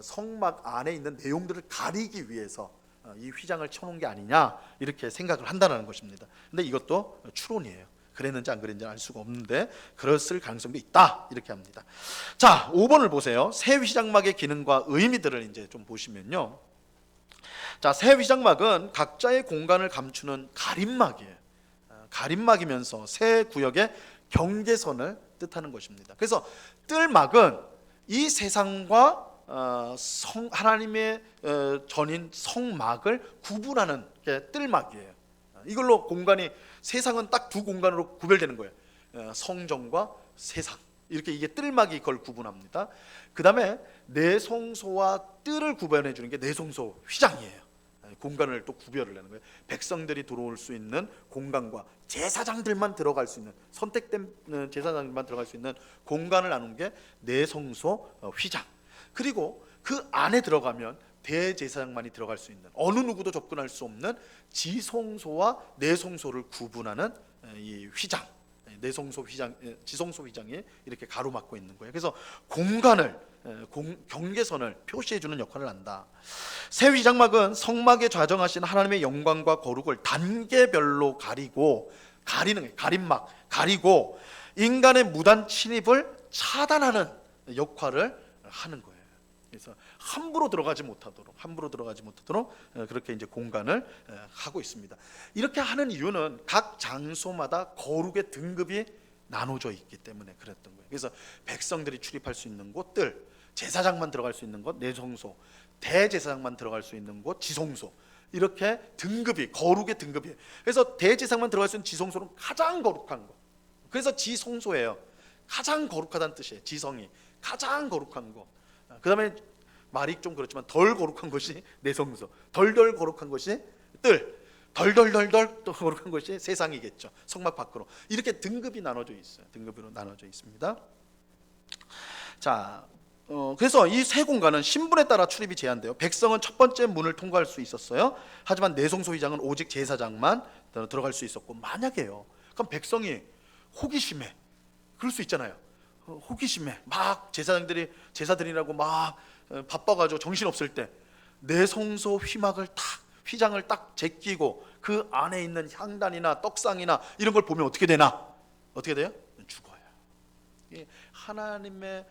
성막 안에 있는 내용들을 가리기 위해서 이 휘장을 쳐놓은 게 아니냐 이렇게 생각을 한다는 것입니다. 근데 이것도 추론이에요. 그랬는지 안 그랬는지 알 수가 없는데 그랬을 가능성도 있다 이렇게 합니다. 자, 5번을 보세요. 새 휘장막의 기능과 의미들을 이제 좀 보시면요. 자, 새 휘장막은 각자의 공간을 감추는 가림막이에요. 가림막이면서 새 구역의 경계선을 뜻하는 것입니다. 그래서 뜰막은 이 세상과 하나님의 전인 성막을 구분하는 게 뜰막이에요. 이걸로 공간이, 세상은 딱 두 공간으로 구별되는 거예요. 성전과 세상, 이렇게 이게 뜰막이 그걸 구분합니다. 그 다음에 내송소와 뜰을 구분해 주는 게 내송소 휘장이에요. 공간을 또 구별을 하는 거예요. 백성들이 들어올 수 있는 공간과 제사장들만 들어갈 수 있는, 선택된 제사장들만 들어갈 수 있는 공간을 나눈 게 내송소 휘장. 그리고 그 안에 들어가면 대제사장만이 들어갈 수 있는, 어느 누구도 접근할 수 없는 지송소와 내송소를 구분하는 이 휘장, 내송소 휘장, 지송소 휘장이 이렇게 가로막고 있는 거예요. 그래서 공간을, 경계선을 표시해주는 역할을 한다. 새 휘장막은 성막에 좌정하신 하나님의 영광과 거룩을 단계별로 가리는 거예요. 가림막, 가리고 인간의 무단 침입을 차단하는 역할을 하는 거예요. 그래서 함부로 들어가지 못하도록 그렇게 이제 공간을 하고 있습니다. 이렇게 하는 이유는 각 장소마다 거룩의 등급이 나눠져 있기 때문에 그랬던 거예요. 그래서 백성들이 출입할 수 있는 곳들, 제사장만 들어갈 수 있는 곳 내송소, 대제사장만 들어갈 수 있는 곳 지송소, 이렇게 등급이, 거룩의 등급이에요. 그래서 대제사장만 들어갈 수 있는 지송소는 가장 거룩한 것. 그래서 지송소예요. 가장 거룩하다는 뜻이에요. 지성이 가장 거룩한 것. 그 다음에 말이 좀 그렇지만 덜 거룩한 것이 내성소, 덜덜 거룩한 것이 뜰, 덜덜덜덜 또 거룩한 것이 세상이겠죠. 성막 밖으로. 이렇게 등급이 나눠져 있어요. 등급으로 나눠져 있습니다. 자, 그래서 이 세 공간은 신분에 따라 출입이 제한돼요. 백성은 첫 번째 문을 통과할 수 있었어요. 하지만 내송소 휘장은 오직 제사장만 들어갈 수 있었고, 만약에요, 그럼 백성이 호기심에, 그럴 수 있잖아요. 호기심에 막 제사드리라고 막 바빠가지고 정신없을 때 내송소 휘장을 딱 제끼고 그 안에 있는 향단이나 떡상이나 이런 걸 보면 어떻게 되나? 어떻게 돼요? 죽어요. 하나님의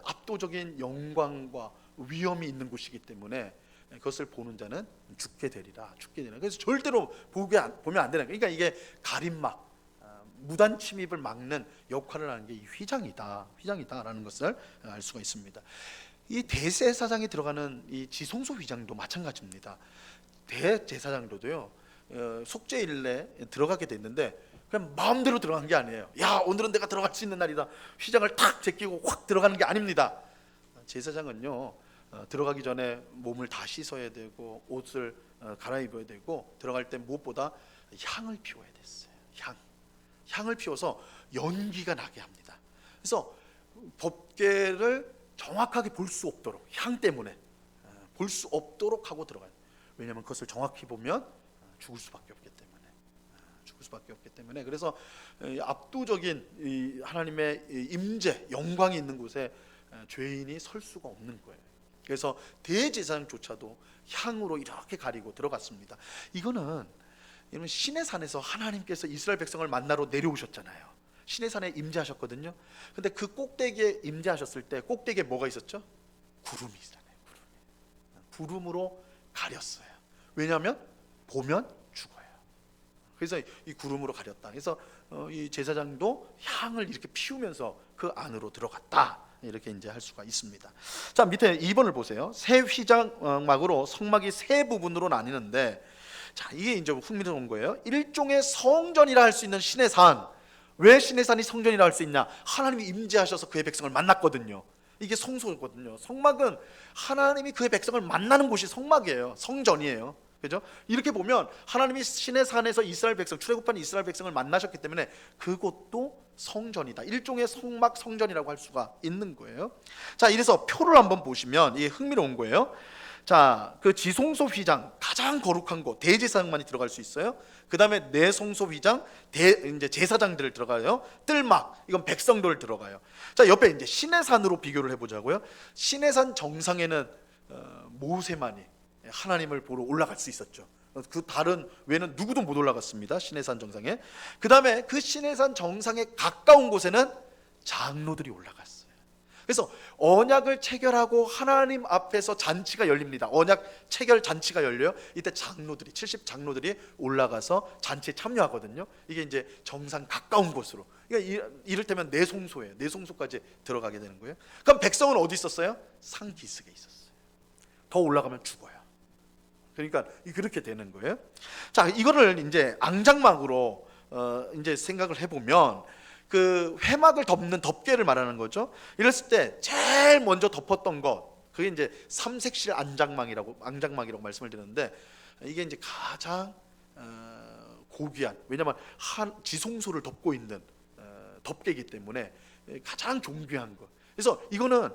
압도적인 영광과 위엄이 있는 곳이기 때문에 그것을 보는 자는 죽게 되리라. 그래서 절대로 보면 안 되는 거예요. 그러니까 이게 가림막, 무단 침입을 막는 역할을 하는 게 이 휘장이다라는 것을 알 수가 있습니다. 이 대제사장이 들어가는 이 지송소 휘장도 마찬가지입니다. 대제사장도요, 속죄일에 들어가게 됐는데 그냥 마음대로 들어간 게 아니에요. 야, 오늘은 내가 들어갈 수 있는 날이다. 휘장을 탁 제끼고 확 들어가는 게 아닙니다. 제사장은요, 들어가기 전에 몸을 다 씻어야 되고 옷을 갈아입어야 되고, 들어갈 때 무엇보다 향을 피워야 됐어요. 향을 피워서 연기가 나게 합니다. 그래서 법궤를 정확하게 볼 수 없도록, 향 때문에 볼 수 없도록 하고 들어가요. 왜냐하면 그것을 정확히 보면 죽을 수밖에 없기 때문에 그래서 압도적인 하나님의 임재, 영광이 있는 곳에 죄인이 설 수가 없는 거예요. 그래서 대제사장조차도 향으로 이렇게 가리고 들어갔습니다. 이거는 신의 산에서 하나님께서 이스라엘 백성을 만나러 내려오셨잖아요. 신의 산에 임재하셨거든요. 근데 그 꼭대기에 임재하셨을 때 꼭대기에 뭐가 있었죠? 구름이 있잖아요. 구름으로 가렸어요. 왜냐하면 보면 죽어요. 그래서 이 구름으로 가렸다. 그래서 이 제사장도 향을 이렇게 피우면서 그 안으로 들어갔다. 이렇게 이제 할 수가 있습니다. 자, 밑에 2번을 보세요. 새 휘장막으로 성막이 세 부분으로 나뉘는데, 자, 이게 이제 흥미로운 거예요. 일종의 성전이라 할 수 있는 신의 산. 왜 신의 산이 성전이라 할 수 있냐? 하나님이 임재하셔서 그의 백성을 만났거든요. 이게 성소거든요. 성막은 하나님이 그의 백성을 만나는 곳이 성막이에요. 성전이에요. 그죠? 이렇게 보면 하나님이 신의 산에서 이스라엘 백성, 출애굽한 이스라엘 백성을 만나셨기 때문에 그곳도 성전이다. 일종의 성막 성전이라고 할 수가 있는 거예요. 자, 이래서 표를 한번 보시면 이게 흥미로운 거예요. 자, 그 지성소 휘장, 가장 거룩한 곳, 대제사장만이 들어갈 수 있어요. 그 다음에 내성소 휘장, 이제 제사장들 들어가요. 뜰막, 이건 백성들 들어가요. 자, 옆에 이제 신의 산으로 비교를 해보자고요. 신의 산 정상에는 모세만이 하나님을 보러 올라갈 수 있었죠. 그 다른 외에는 누구도 못 올라갔습니다. 신의 산 정상에. 그 다음에 그 신의 산 정상에 가까운 곳에는 장로들이 올라갔어요. 그래서 언약을 체결하고 하나님 앞에서 잔치가 열립니다. 언약 체결 잔치가 열려요. 이때 장로들이 70장로들이 올라가서 잔치에 참여하거든요. 이게 이제 정상 가까운 곳으로. 그러니까 이를테면 내송소예요. 내송소까지 들어가게 되는 거예요. 그럼 백성은 어디 있었어요? 상기슭에 있었어요. 더 올라가면 죽어요. 그러니까 그렇게 되는 거예요. 자, 이거를 이제 앙장막으로 이제 생각을 해보면 그 회막을 덮는 덮개를 말하는 거죠. 이랬을 때 제일 먼저 덮었던 것, 그게 이제 삼색실 앙장막이라고 말씀을 드렸는데, 이게 이제 가장 고귀한, 왜냐하면 지성소를 덮고 있는 덮개이기 때문에 가장 존귀한 것. 그래서 이거는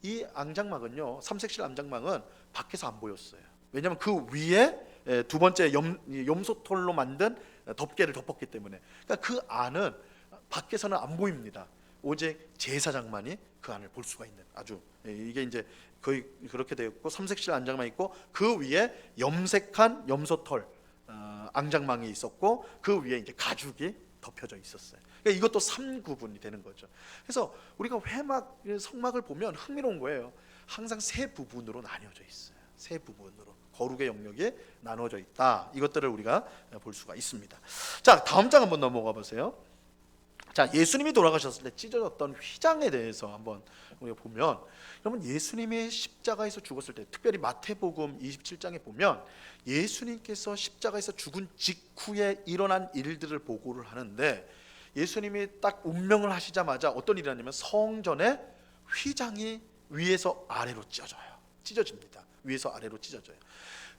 이 앙장막은요, 삼색실 앙장막은 밖에서 안 보였어요. 왜냐하면 그 위에 두 번째 염소털로 만든 덮개를 덮었기 때문에, 그러니까 그 안은 밖에서는 안 보입니다. 오직 제사장만이 그 안을 볼 수가 있는, 아주 이게 이제 거의 그렇게 되었고, 삼색실 앙장망이 있고 그 위에 염색한 염소털 앙장망이 있었고 그 위에 이제 가죽이 덮여져 있었어요. 그러니까 이것도 3구분이 되는 거죠. 그래서 우리가 회막, 성막을 보면 흥미로운 거예요. 항상 세 부분으로 나뉘어져 있어요. 세 부분으로 거룩의 영역이 나눠져 있다. 이것들을 우리가 볼 수가 있습니다. 자, 다음 장 한번 넘어가 보세요. 자, 예수님이 돌아가셨을 때 찢어졌던 휘장에 대해서 한번 우리가 보면, 여러분, 예수님이 십자가에서 죽었을 때, 특별히 마태복음 27장에 보면 예수님께서 십자가에서 죽은 직후에 일어난 일들을 보고를 하는데, 예수님이 딱 운명을 하시자마자 어떤 일이 일어나냐면 성전의 휘장이 위에서 아래로 찢어집니다. 위에서 아래로 찢어져요.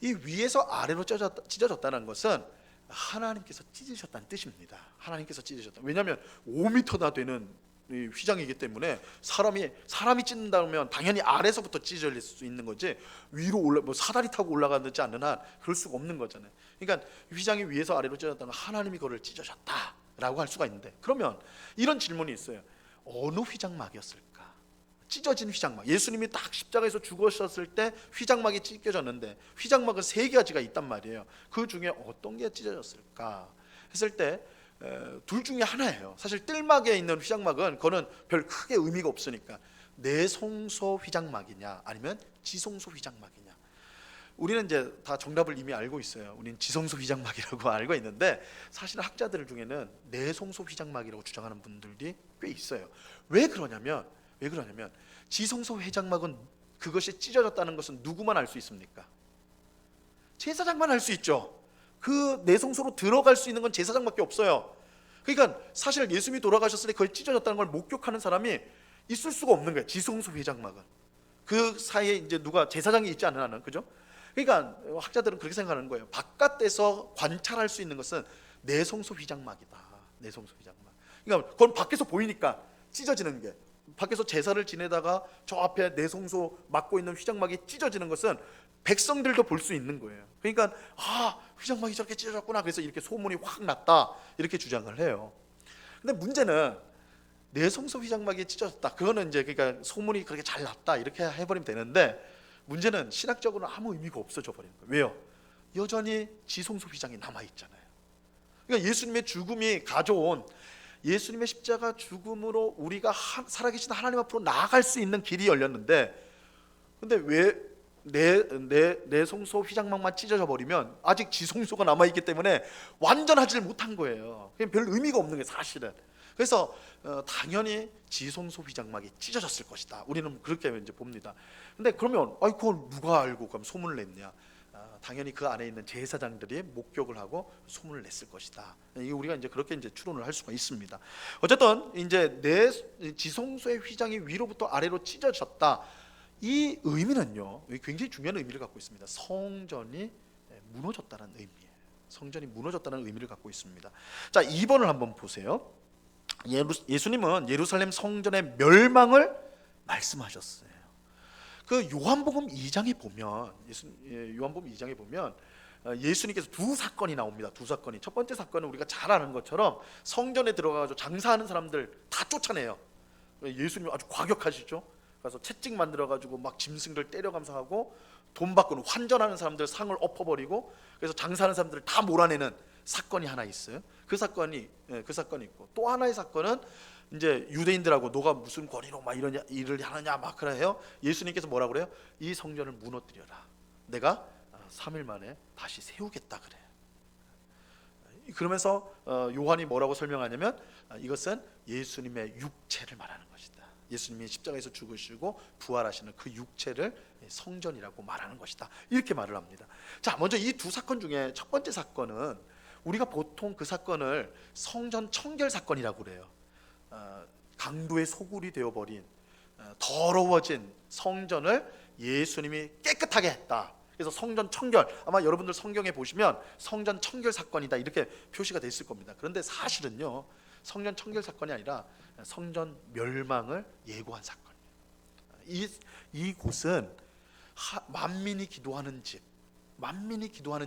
이 위에서 아래로 찢어졌다는 것은 하나님께서 찢으셨다는 뜻입니다. 하나님께서 찢으셨다. 왜냐하면 5m나 되는 이 휘장이기 때문에 사람이 찢는다면 당연히 아래서부터 찢어질 수 있는 거지, 위로 사다리 타고 올라가지 않는 한 그럴 수가 없는 거잖아요. 그러니까 휘장이 위에서 아래로 찢어졌다는 건 하나님이 그걸 찢으셨다라고 할 수가 있는데, 그러면 이런 질문이 있어요. 어느 휘장막이었을까? 찢어진 휘장막. 예수님이 딱 십자가에서 죽으셨을 때 휘장막이 찢겨졌는데 휘장막은 세 가지가 있단 말이에요. 그 중에 어떤 게 찢어졌을까 했을 때 둘 중에 하나예요. 사실 뜰막에 있는 휘장막은 그거는 별 크게 의미가 없으니까 내송소 휘장막이냐 아니면 지성소 휘장막이냐. 우리는 이제 다 정답을 이미 알고 있어요. 우리는 지성소 휘장막이라고 알고 있는데, 사실 학자들 중에는 내송소 휘장막이라고 주장하는 분들이 꽤 있어요. 왜 그러냐면 지성소 휘장막은 그것이 찢어졌다는 것은 누구만 알 수 있습니까? 제사장만 알 수 있죠. 그 내성소로 들어갈 수 있는 건 제사장밖에 없어요. 그러니까 사실 예수님이 돌아가셨을 때 거의 찢어졌다는 걸 목격하는 사람이 있을 수가 없는 거예요. 지성소 휘장막은 그 사이에 이제 누가 제사장이 있지 않은 한은, 그죠? 그러니까 학자들은 그렇게 생각하는 거예요. 바깥에서 관찰할 수 있는 것은 내성소 휘장막이다. 내성소 휘장막. 그러니까 그건 밖에서 보이니까 찢어지는 게, 밖에서 제사를 지내다가 저 앞에 내성소 막고 있는 휘장막이 찢어지는 것은 백성들도 볼 수 있는 거예요. 그러니까 휘장막이 저렇게 찢어졌구나, 그래서 이렇게 소문이 확 났다, 이렇게 주장을 해요. 근데 문제는 내성소 휘장막이 찢어졌다, 그거는 이제 그러니까 소문이 그렇게 잘 났다 이렇게 해버리면 되는데, 문제는 신학적으로는 아무 의미가 없어져 버리는 거예요. 왜요? 여전히 지성소 휘장이 남아 있잖아요. 그러니까 예수님의 죽음이 가져온 예수님의 십자가 죽음으로 우리가 살아계신 하나님 앞으로 나아갈 수 있는 길이 열렸는데, 근데 왜 내 성소 휘장막만 찢어져 버리면 아직 지성소가 남아 있기 때문에 완전하지를 못한 거예요. 그냥 별 의미가 없는 게 사실은. 그래서 당연히 지성소 휘장막이 찢어졌을 것이다. 우리는 그렇게 이제 봅니다. 근데 그러면 그걸 누가 알고 그럼 소문을 냈냐? 당연히 그 안에 있는 제사장들이 목격을 하고 소문을 냈을 것이다. 이게 우리가 이제 그렇게 이제 추론을 할 수가 있습니다. 어쨌든 이제 내 지성소의 휘장이 위로부터 아래로 찢어졌다. 이 의미는요, 굉장히 중요한 의미를 갖고 있습니다. 성전이 무너졌다는 의미예요. 성전이 무너졌다는 의미를 갖고 있습니다. 자, 2번을 한번 보세요. 예수님은 예루살렘 성전의 멸망을 말씀하셨어요. 그 요한복음 2장에 보면 요한복음 2장에 보면 예수님께서 두 사건이 나옵니다. 두 사건이. 첫 번째 사건은 우리가 잘 아는 것처럼 성전에 들어가서 장사하는 사람들 다 쫓아내요. 예수님 아주 과격하시죠. 그래서 채찍 만들어가지고 막 짐승들 때려가면서 하고 돈 받고는 환전하는 사람들 상을 엎어버리고, 그래서 장사하는 사람들을 다 몰아내는 사건이 하나 있어요. 그 사건이 있고, 또 하나의 사건은 이제 유대인들하고 너가 무슨 권위로 막 이런 일을 하느냐 막 그래요. 예수님께서 뭐라 그래요? 이 성전을 무너뜨려라. 내가 3일 만에 다시 세우겠다 그래. 그러면서 요한이 뭐라고 설명하냐면 이것은 예수님의 육체를 말하는 것이다. 예수님이 십자가에서 죽으시고 부활하시는 그 육체를 성전이라고 말하는 것이다. 이렇게 말을 합니다. 자, 먼저 이 두 사건 중에 첫 번째 사건은 우리가 보통 그 사건을 성전 청결 사건이라고 그래요. 강도의 소굴이 되어버린 더러워진 성전을 예수님이 깨끗하게 했다. 그래서 성전 청결, 아마 여러분들 성경에 보시면 성전 청결 사건이다 이렇게 표시가 돼 있을 겁니다. 그런데 사실은요, 성전 청결 사건이 아니라 성전 멸망을 예고한 사건이에요. 이 곳은 만민이 기도하는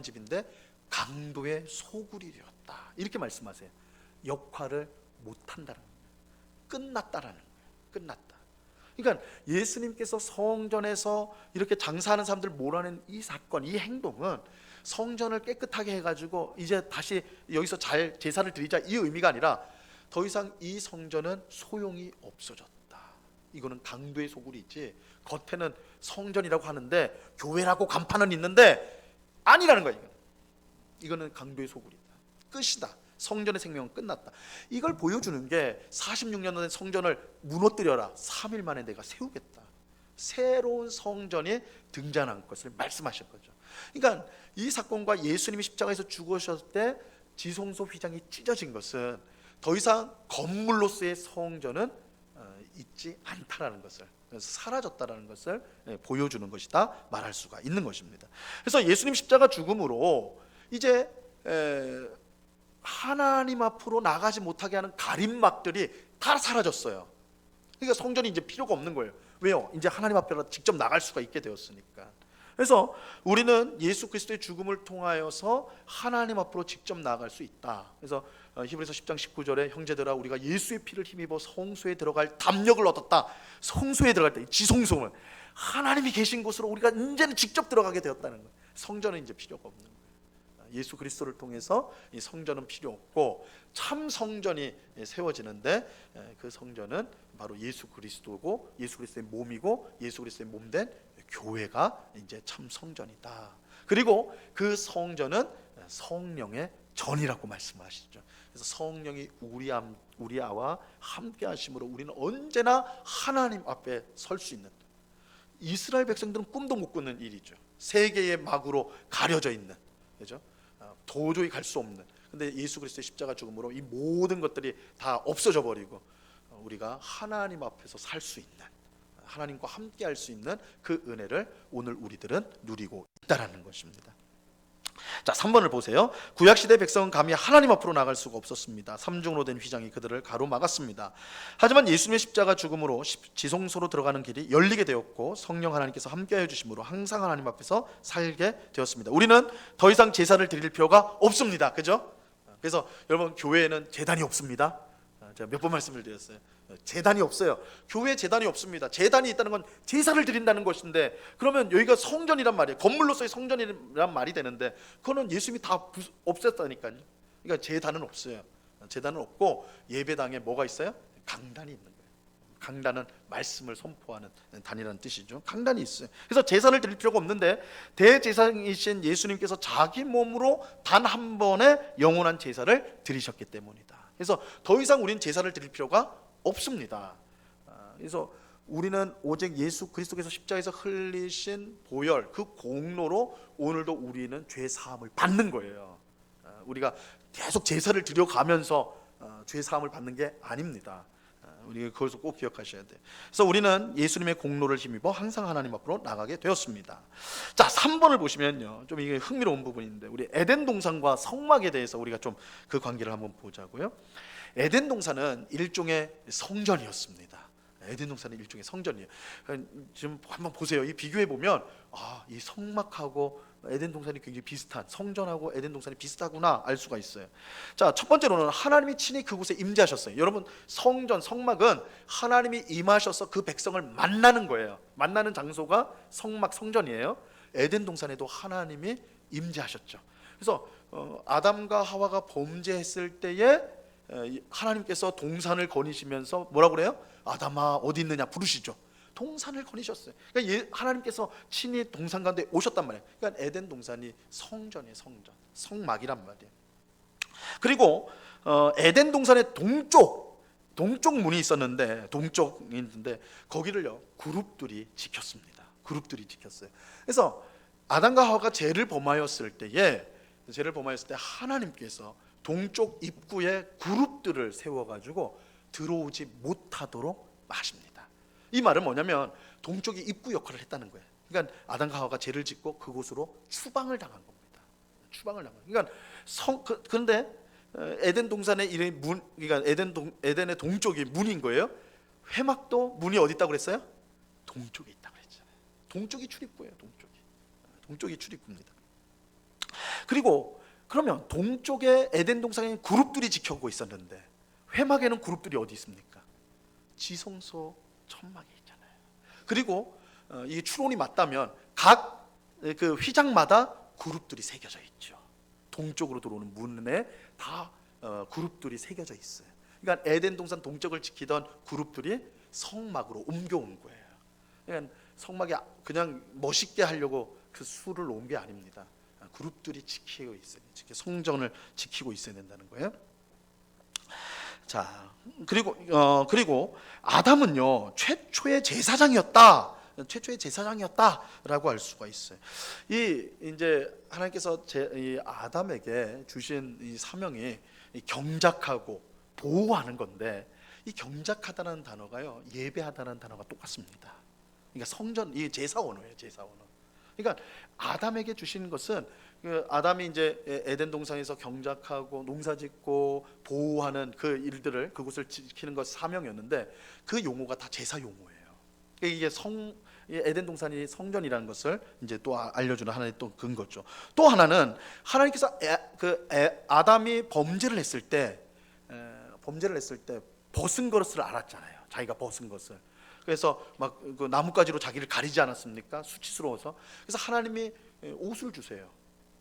집인데 강도의 소굴이 되었다 이렇게 말씀하세요. 역할을 못한다는 거예요. 끝났다라는 거예요. 끝났다. 그러니까 예수님께서 성전에서 이렇게 장사하는 사람들 몰아낸 이 사건, 이 행동은 성전을 깨끗하게 해가지고 이제 다시 여기서 잘 제사를 드리자 이 의미가 아니라 더 이상 이 성전은 소용이 없어졌다. 이거는 강도의 소굴이 있지, 겉에는 성전이라고 하는데 교회라고 간판은 있는데 아니라는 거예요. 이거는 강도의 소굴이다. 끝이다. 성전의 생명은 끝났다. 이걸 보여주는 게 46년 전에 성전을 무너뜨려라. 3일 만에 내가 세우겠다. 새로운 성전이 등장한 것을 말씀하신 거죠. 그러니까 이 사건과 예수님이 십자가에서 죽으셨을 때 지성소 휘장이 찢어진 것은 더 이상 건물로서의 성전은 있지 않다라는 것을, 사라졌다라는 것을 보여주는 것이다 말할 수가 있는 것입니다. 그래서 예수님 십자가 죽음으로 이제 하나님 앞으로 나가지 못하게 하는 가림막들이 다 사라졌어요. 그러니까 성전이 이제 필요가 없는 거예요. 왜요? 이제 하나님 앞으로 직접 나갈 수가 있게 되었으니까. 그래서 우리는 예수 그리스도의 죽음을 통하여서 하나님 앞으로 직접 나아갈 수 있다. 그래서 히브리서 10장 19절에 형제들아 우리가 예수의 피를 힘입어 성소에 들어갈 담력을 얻었다. 성소에 들어갈 때 지성소는 하나님이 계신 곳으로 우리가 이제는 직접 들어가게 되었다는 거예요. 성전은 이제 필요가 없는 거예요. 예수 그리스도를 통해서 이 성전은 필요 없고 참 성전이 세워지는데 그 성전은 바로 예수 그리스도고 예수 그리스도의 몸이고 예수 그리스도의 몸된 교회가 이제 참 성전이다. 그리고 그 성전은 성령의 전이라고 말씀하시죠. 그래서 성령이 우리와 함께 하심으로 우리는 언제나 하나님 앞에 설 수 있는, 이스라엘 백성들은 꿈도 못 꾸는 일이죠. 세계의 막으로 가려져 있는, 그죠? 도저히 갈 수 없는. 근데 예수 그리스도의 십자가 죽음으로 이 모든 것들이 다 없어져 버리고 우리가 하나님 앞에서 살 수 있는, 하나님과 함께 할 수 있는 그 은혜를 오늘 우리들은 누리고 있다라는 것입니다. 자, 3번을 보세요. 구약시대 백성은 감히 하나님 앞으로 나갈 수가 없었습니다. 삼중으로 된 휘장이 그들을 가로막았습니다. 하지만 예수님의 십자가 죽음으로 지성소로 들어가는 길이 열리게 되었고 성령 하나님께서 함께하여 주심으로 항상 하나님 앞에서 살게 되었습니다. 우리는 더 이상 제사를 드릴 필요가 없습니다. 그죠? 그래서 여러분, 교회에는 제단이 없습니다. 제가 몇 번 말씀을 드렸어요. 제단이 없어요. 교회에 제단이 없습니다. 제단이 있다는 건 제사를 드린다는 것인데, 그러면 여기가 성전이란 말이에요. 건물로서의 성전이란 말이 되는데 그거는 예수님이 다 없앴다니까요. 그러니까 제단은 없어요. 제단은 없고 예배당에 뭐가 있어요? 강단이 있는 거예요. 강단은 말씀을 선포하는 단이라는 뜻이죠. 강단이 있어요. 그래서 제사를 드릴 필요가 없는데 대제사장이신 예수님께서 자기 몸으로 단 한 번의 영원한 제사를 드리셨기 때문이다. 그래서 더 이상 우리는 제사를 드릴 필요가 없습니다. 그래서 우리는 오직 예수 그리스도께서 십자가에서 흘리신 보혈 그 공로로 오늘도 우리는 죄 사함을 받는 거예요. 우리가 계속 제사를 드려가면서 죄 사함을 받는 게 아닙니다. 우리가 그것을 꼭 기억하셔야 돼요. 그래서 우리는 예수님의 공로를 힘입어 항상 하나님 앞으로 나가게 되었습니다. 자, 3번을 보시면요, 좀 이게 흥미로운 부분인데 우리 에덴 동산과 성막에 대해서 우리가 좀 그 관계를 한번 보자고요. 에덴 동산은 일종의 성전이었습니다. 에덴 동산은 일종의 성전이에요. 지금 한번 보세요. 이 비교해 보면 이 성막하고 에덴 동산이 굉장히 비슷한, 성전하고 에덴 동산이 비슷하구나 알 수가 있어요. 자, 첫 번째로는 하나님이 친히 그곳에 임재하셨어요. 여러분, 성전, 성막은 하나님이 임하셔서 그 백성을 만나는 거예요. 만나는 장소가 성막, 성전이에요. 에덴 동산에도 하나님이 임재하셨죠. 그래서 아담과 하와가 범죄했을 때에 하나님께서 동산을 거니시면서 뭐라고 그래요? 아담아 어디 있느냐 부르시죠. 동산을 거니셨어요. 그러니까 하나님께서 친히 동산 가운데 오셨단 말이에요. 그러니까 에덴 동산이 성전이에요. 성전, 성막이란 말이에요. 그리고 에덴 동산의 동쪽 문이 있었는데, 동쪽이 있는데 거기를요 그룹들이 지켰습니다. 그룹들이 지켰어요. 그래서 아담과 하와가 죄를 범하였을 때 하나님께서 동쪽 입구에 그룹들을 세워가지고 들어오지 못하도록 하십니다. 이 말은 뭐냐면 동쪽이 입구 역할을 했다는 거예요. 그러니까 아담과 하와가 죄를 짓고 그곳으로 추방을 당한 겁니다. 추방을 당한. 그러니까 그런데 에덴 동산의 이름이 문, 그러니까 에덴의 동쪽이 문인 거예요. 회막도 문이 어디 있다고 그랬어요? 동쪽에 있다고 그랬잖아요. 동쪽이 출입구예요. 동쪽이 출입구입니다. 그리고 그러면 동쪽에 에덴 동산에 그룹들이 지켜오고 있었는데 회막에는 그룹들이 어디 있습니까? 지성소 천막에 있잖아요. 그리고 이 추론이 맞다면 각 그 휘장마다 그룹들이 새겨져 있죠. 동쪽으로 들어오는 문에 다 그룹들이 새겨져 있어요. 그러니까 에덴 동산 동쪽을 지키던 그룹들이 성막으로 옮겨온 거예요. 그러니까 성막에 그냥 멋있게 하려고 그 수를 놓은 게 아닙니다. 그룹들이 지키고 있어요. 성전을 지키고 있어야 된다는 거예요. 자, 그리고 아담은요 최초의 제사장이었다라고 할 수가 있어요. 이제 하나님께서 이 아담에게 주신 이 사명이 경작하고 보호하는 건데, 이 경작하다는 단어가요 예배하다는 단어가 똑같습니다. 그러니까 성전, 이 제사 언어예요. 제사 언어. 그러니까 아담에게 주신 것은 아담이 이제 에덴 동산에서 경작하고 농사짓고 보호하는 그 일들을, 그곳을 지키는 것 사명이었는데 그 용어가 다 제사 용어예요. 이게 에덴 동산이 성전이라는 것을 이제 또 알려주는 하나의 또 근거죠. 또 하나는 하나님께서 아담이 범죄를 했을 때 벗은 것을 알았잖아요. 자기가 벗은 것을. 그래서 막 그 나뭇가지로 자기를 가리지 않았습니까? 수치스러워서. 그래서 하나님이 옷을 주세요.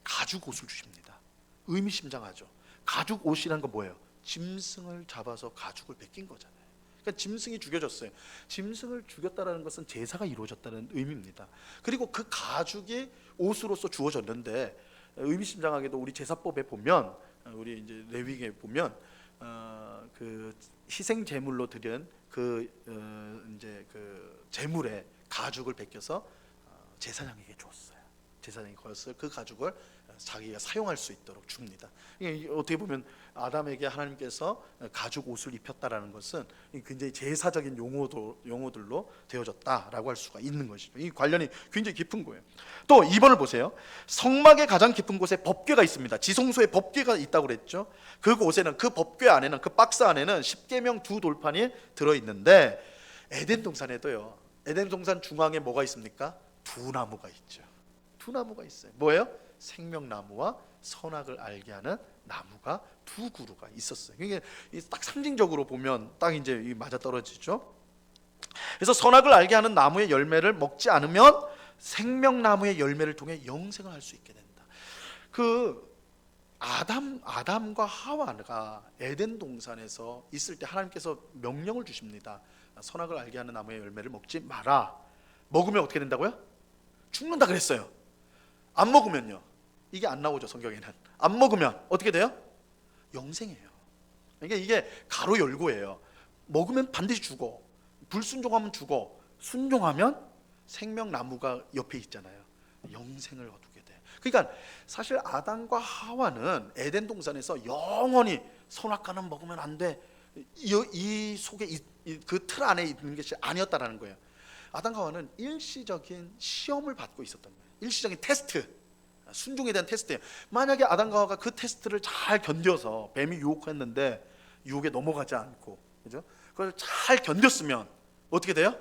가죽 옷을 주십니다. 의미심장하죠. 가죽 옷이란 건 뭐예요? 짐승을 잡아서 가죽을 벗긴 거잖아요. 그러니까 짐승이 죽여졌어요. 짐승을 죽였다라는 것은 제사가 이루어졌다는 의미입니다. 그리고 그 가죽이 옷으로서 주어졌는데, 의미심장하게도 우리 제사법에 보면, 우리 이제 레위기에 보면 그 희생 제물로 드린 이제 그 제물에 가죽을 벗겨서 제사장에게 줬어요. 제사장이 그것을, 그 가죽을 자기가 사용할 수 있도록 줍니다. 어떻게 보면 아담에게 하나님께서 가죽 옷을 입혔다라는 것은 굉장히 제사적인 용어들로 되어졌다라고 할 수가 있는 것이죠. 이 관련이 굉장히 깊은 거예요. 또 2번을 보세요. 성막의 가장 깊은 곳에 법궤가 있습니다. 지성소에 법궤가 있다고 그랬죠. 그곳에는, 그 법궤 안에는, 그 박스 안에는 십계명 두 돌판이 들어 있는데, 에덴 동산에도요, 에덴 동산 중앙에 뭐가 있습니까? 두 나무가 있죠. 두 나무가 있어요. 뭐예요? 생명나무와 선악을 알게 하는 나무가 두 그루가 있었어요. 이게 딱 상징적으로 보면 딱 이제 맞아 떨어지죠. 그래서 선악을 알게 하는 나무의 열매를 먹지 않으면 생명나무의 열매를 통해 영생을 할 수 있게 된다. 그 아담과 하와가 에덴 동산에서 있을 때 하나님께서 명령을 주십니다. 선악을 알게 하는 나무의 열매를 먹지 마라. 먹으면 어떻게 된다고요? 죽는다 그랬어요. 안 먹으면요. 이게 안 나오죠, 성경에는. 안 먹으면 어떻게 돼요? 영생이에요. 이게 가로 열고예요. 먹으면 반드시 죽어. 불순종하면 죽어. 순종하면 생명나무가 옆에 있잖아요. 영생을 얻게 돼. 그러니까 사실 아담과 하와는 에덴 동산에서 영원히 선악과는 먹으면 안 돼. 이 속에 그 틀 안에 있는 것이 아니었다라는 거예요. 아담과 하와는 일시적인 시험을 받고 있었던 거예요. 일시적인 테스트, 순종에 대한 테스트예요. 만약에 아담과 하와가 그 테스트를 잘 견뎌서 뱀이 유혹했는데 유혹에 넘어가지 않고, 그죠? 그걸 잘 견뎠으면 어떻게 돼요?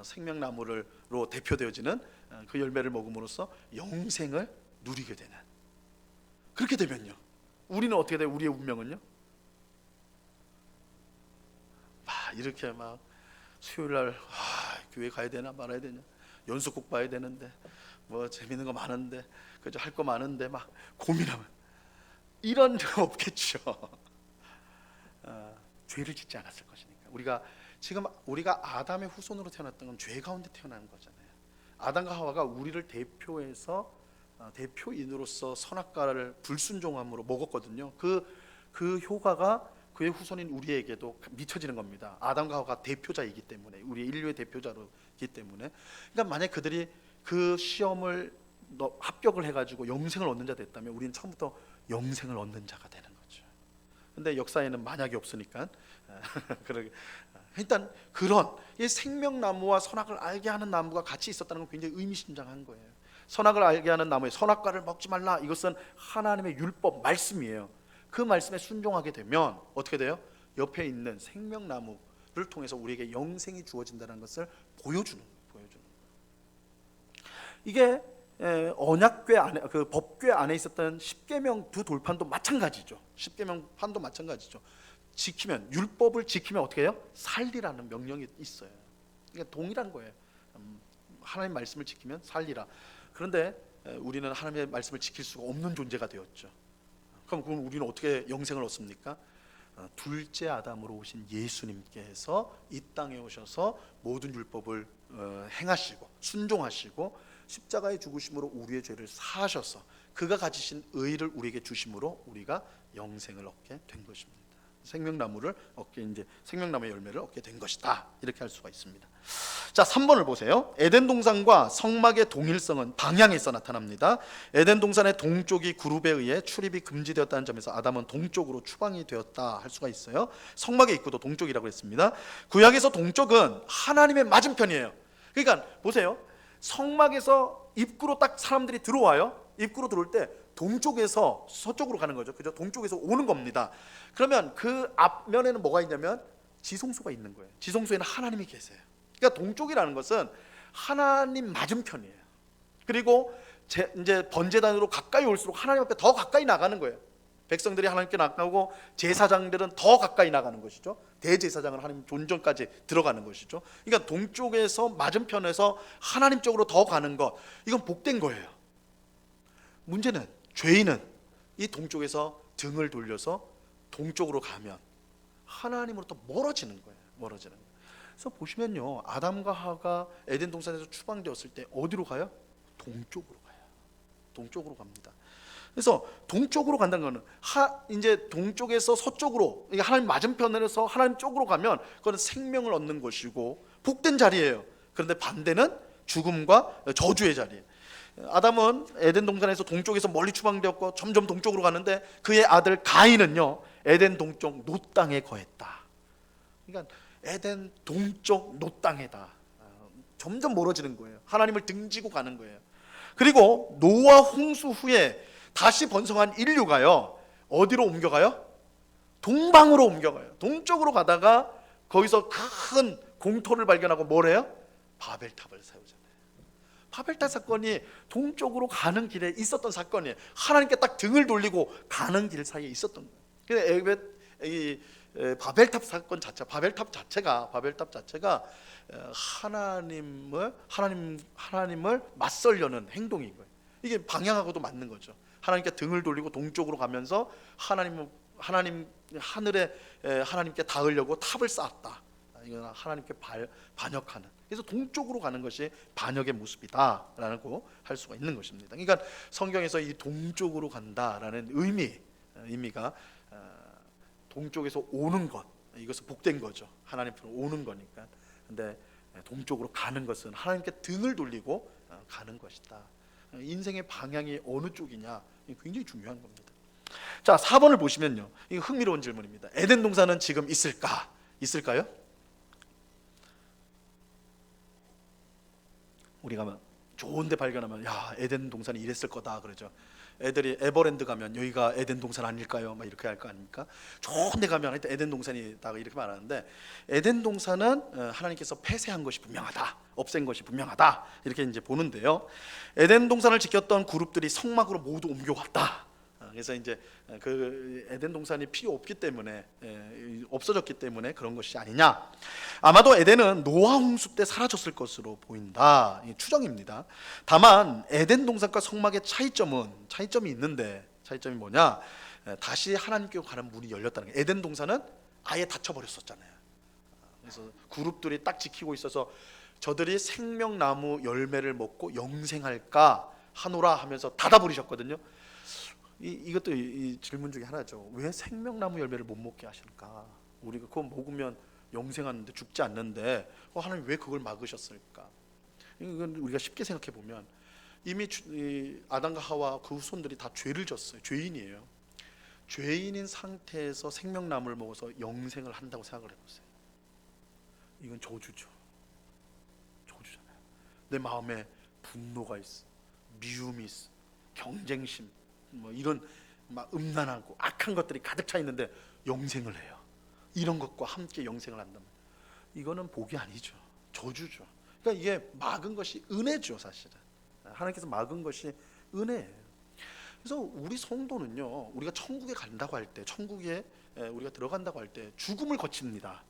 생명나무로 대표되어지는 그 열매를 먹음으로써 영생을 누리게 되는. 그렇게 되면요, 우리는 어떻게 돼요? 우리의 운명은요? 이렇게 막 수요일날 교회 가야 되나 말아야 되냐, 연수국 봐야 되는데 뭐 재밌는 거 많은데, 그죠? 할 거 많은데 막 고민하면 이런 적 없겠죠. 죄를 짓지 않았을 것이니까. 우리가 아담의 후손으로 태어났던 건 죄 가운데 태어난 거잖아요. 아담과 하와가 우리를 대표해서 대표인으로서 선악과를 불순종함으로 먹었거든요. 그 효과가 그의 후손인 우리에게도 미쳐지는 겁니다. 아담과 하와가 대표자이기 때문에, 우리 인류의 대표자로기 때문에. 그러니까 만약 그들이 그 시험을 합격을 해가지고 영생을 얻는 자 됐다면 우리는 처음부터 영생을 얻는 자가 되는 거죠. 근데 역사에는 만약이 없으니까 일단 그런 이 생명나무와 선악을 알게 하는 나무가 같이 있었다는 건 굉장히 의미심장한 거예요. 선악을 알게 하는 나무에 선악과를 먹지 말라, 이것은 하나님의 율법 말씀이에요. 그 말씀에 순종하게 되면 어떻게 돼요? 옆에 있는 생명나무를 통해서 우리에게 영생이 주어진다는 것을 보여주는 거예요. 이게 언약궤 안에, 그 법궤 안에 있었던 십계명 두 돌판도 마찬가지죠. 십계명 판도 마찬가지죠. 지키면, 율법을 지키면 어떻게 해요? 살리라는 명령이 있어요. 그러니까 동일한 거예요. 하나님 말씀을 지키면 살리라. 그런데 우리는 하나님의 말씀을 지킬 수가 없는 존재가 되었죠. 그럼 우리는 어떻게 영생을 얻습니까? 둘째 아담으로 오신 예수님께서 이 땅에 오셔서 모든 율법을 행하시고 순종하시고 십자가의 죽으심으로 우리의 죄를 사하셔서 그가 가지신 의를 우리에게 주심으로 우리가 영생을 얻게 된 것입니다. 생명나무를 얻게, 이제 생명나무의 열매를 얻게 된 것이다, 이렇게 할 수가 있습니다. 자, 3번을 보세요. 에덴 동산과 성막의 동일성은 방향에서 나타납니다. 에덴 동산의 동쪽이 그룹에 의해 출입이 금지되었다는 점에서 아담은 동쪽으로 추방이 되었다 할 수가 있어요. 성막의 입구도 동쪽이라고 했습니다. 구약에서 동쪽은 하나님의 맞은편이에요. 그러니까 보세요. 성막에서 입구로 딱 사람들이 들어와요. 입구로 들어올 때 동쪽에서 서쪽으로 가는 거죠. 그죠? 동쪽에서 오는 겁니다. 그러면 그 앞면에는 뭐가 있냐면 지성소가 있는 거예요. 지성소에는 하나님이 계세요. 그러니까 동쪽이라는 것은 하나님 맞은편이에요. 그리고 이제 번제단으로 가까이 올수록 하나님 앞에 더 가까이 나가는 거예요. 백성들이 하나님께 나가고 제사장들은 더 가까이 나가는 것이죠. 대제사장은 하나님 존전까지 들어가는 것이죠. 그러니까 동쪽에서 맞은편에서 하나님 쪽으로 더 가는 것, 이건 복된 거예요. 문제는 죄인은 이 동쪽에서 등을 돌려서 동쪽으로 가면 하나님으로부터 멀어지는 거예요. 멀어지는 거예요. 그래서 보시면요, 아담과 하와가 에덴 동산에서 추방되었을 때 어디로 가요? 동쪽으로 가요. 동쪽으로 갑니다. 그래서 동쪽으로 간다는 거는 이제 동쪽에서 서쪽으로, 하나님 맞은편에서 하나님 쪽으로 가면 그건 생명을 얻는 것이고 복된 자리예요. 그런데 반대는 죽음과 저주의 자리예요. 아담은 에덴 동산에서 동쪽에서 멀리 추방되었고 점점 동쪽으로 가는데 그의 아들 가인은요, 에덴 동쪽 놋 땅에 거했다. 그러니까 에덴 동쪽 놋 땅에다 점점 멀어지는 거예요. 하나님을 등지고 가는 거예요. 그리고 노아 홍수 후에 다시 번성한 인류가요, 어디로 옮겨가요? 동방으로 옮겨가요. 동쪽으로 가다가 거기서 큰 공터를 발견하고 뭘 해요? 바벨탑을 세우잖아요. 바벨탑 사건이 동쪽으로 가는 길에 있었던 사건이에요. 하나님께 딱 등을 돌리고 가는 길 사이에 있었던 거예요. 그래서 바벨탑 사건 자체, 바벨탑 자체가 하나님을 맞설려는 행동인 거예요. 이게 방향하고도 맞는 거죠. 하나님께 등을 돌리고 동쪽으로 가면서 하나님 하늘에 하나님께 닿으려고 탑을 쌓았다. 이건 하나님께 반역하는. 그래서 동쪽으로 가는 것이 반역의 모습이다라고 할 수가 있는 것입니다. 그러니까 성경에서 이 동쪽으로 간다라는 의미가 동쪽에서 오는 것, 이것은 복된 거죠. 하나님 앞으로 오는 거니까. 근데 동쪽으로 가는 것은 하나님께 등을 돌리고 가는 것이다. 인생의 방향이 어느 쪽이냐, 굉장히 중요한 겁니다. 자, 4번을 보시면요, 이거 흥미로운 질문입니다. 에덴 동산은 지금 있을까요? 우리가 좋은 데 발견하면 야, 에덴 동산이 이랬을 거다 그러죠. 애들이 에버랜드 가면 여기가 에덴 동산 아닐까요? 막 이렇게 할 거 아닙니까? 좋은 데 가면 하여튼 에덴 동산이다 이렇게 말하는데, 에덴 동산은 하나님께서 폐쇄한 것이 분명하다, 없앤 것이 분명하다, 이렇게 이제 보는데요. 에덴 동산을 지켰던 그룹들이 성막으로 모두 옮겨왔다. 그래서 이제 그 에덴 동산이 필요 없기 때문에, 없어졌기 때문에 그런 것이 아니냐. 아마도 에덴은 노아 홍수 때 사라졌을 것으로 보인다. 추정입니다. 다만 에덴 동산과 성막의 차이점이 있는데, 차이점이 뭐냐? 다시 하나님께로 가는 문이 열렸다는 거예요. 에덴 동산은 아예 닫혀버렸었잖아요. 그래서 그룹들이 딱 지키고 있어서 저들이 생명나무 열매를 먹고 영생할까 하노라 하면서 닫아버리셨거든요. 이것도 이 질문 중에 하나죠. 왜 생명나무 열매를 못 먹게 하실까? 우리가 그거 먹으면 영생하는데, 죽지 않는데 하나님 왜 그걸 막으셨을까? 이건 우리가 쉽게 생각해 보면 이미 아담과 하와 그 후손들이 다 죄를 졌어요. 죄인이에요. 죄인인 상태에서 생명나무를 먹어서 영생을 한다고 생각을 해보세요. 이건 저주죠. 저주잖아요. 내 마음에 분노가 있어, 미움이 있어, 경쟁심, 뭐 이런 막 음란하고 악한 것들이 가득 차 있는데 영생을 해요. 이런 것과 함께 영생을 한다면 이거는 복이 아니죠. 저주죠. 그러니까 이게 막은 것이 은혜죠. 사실은 하나님께서 막은 것이 은혜예요. 그래서 우리 성도는요, 우리가 천국에 간다고 할 때, 천국에 우리가 들어간다고 할 때 죽음을 거칩니다.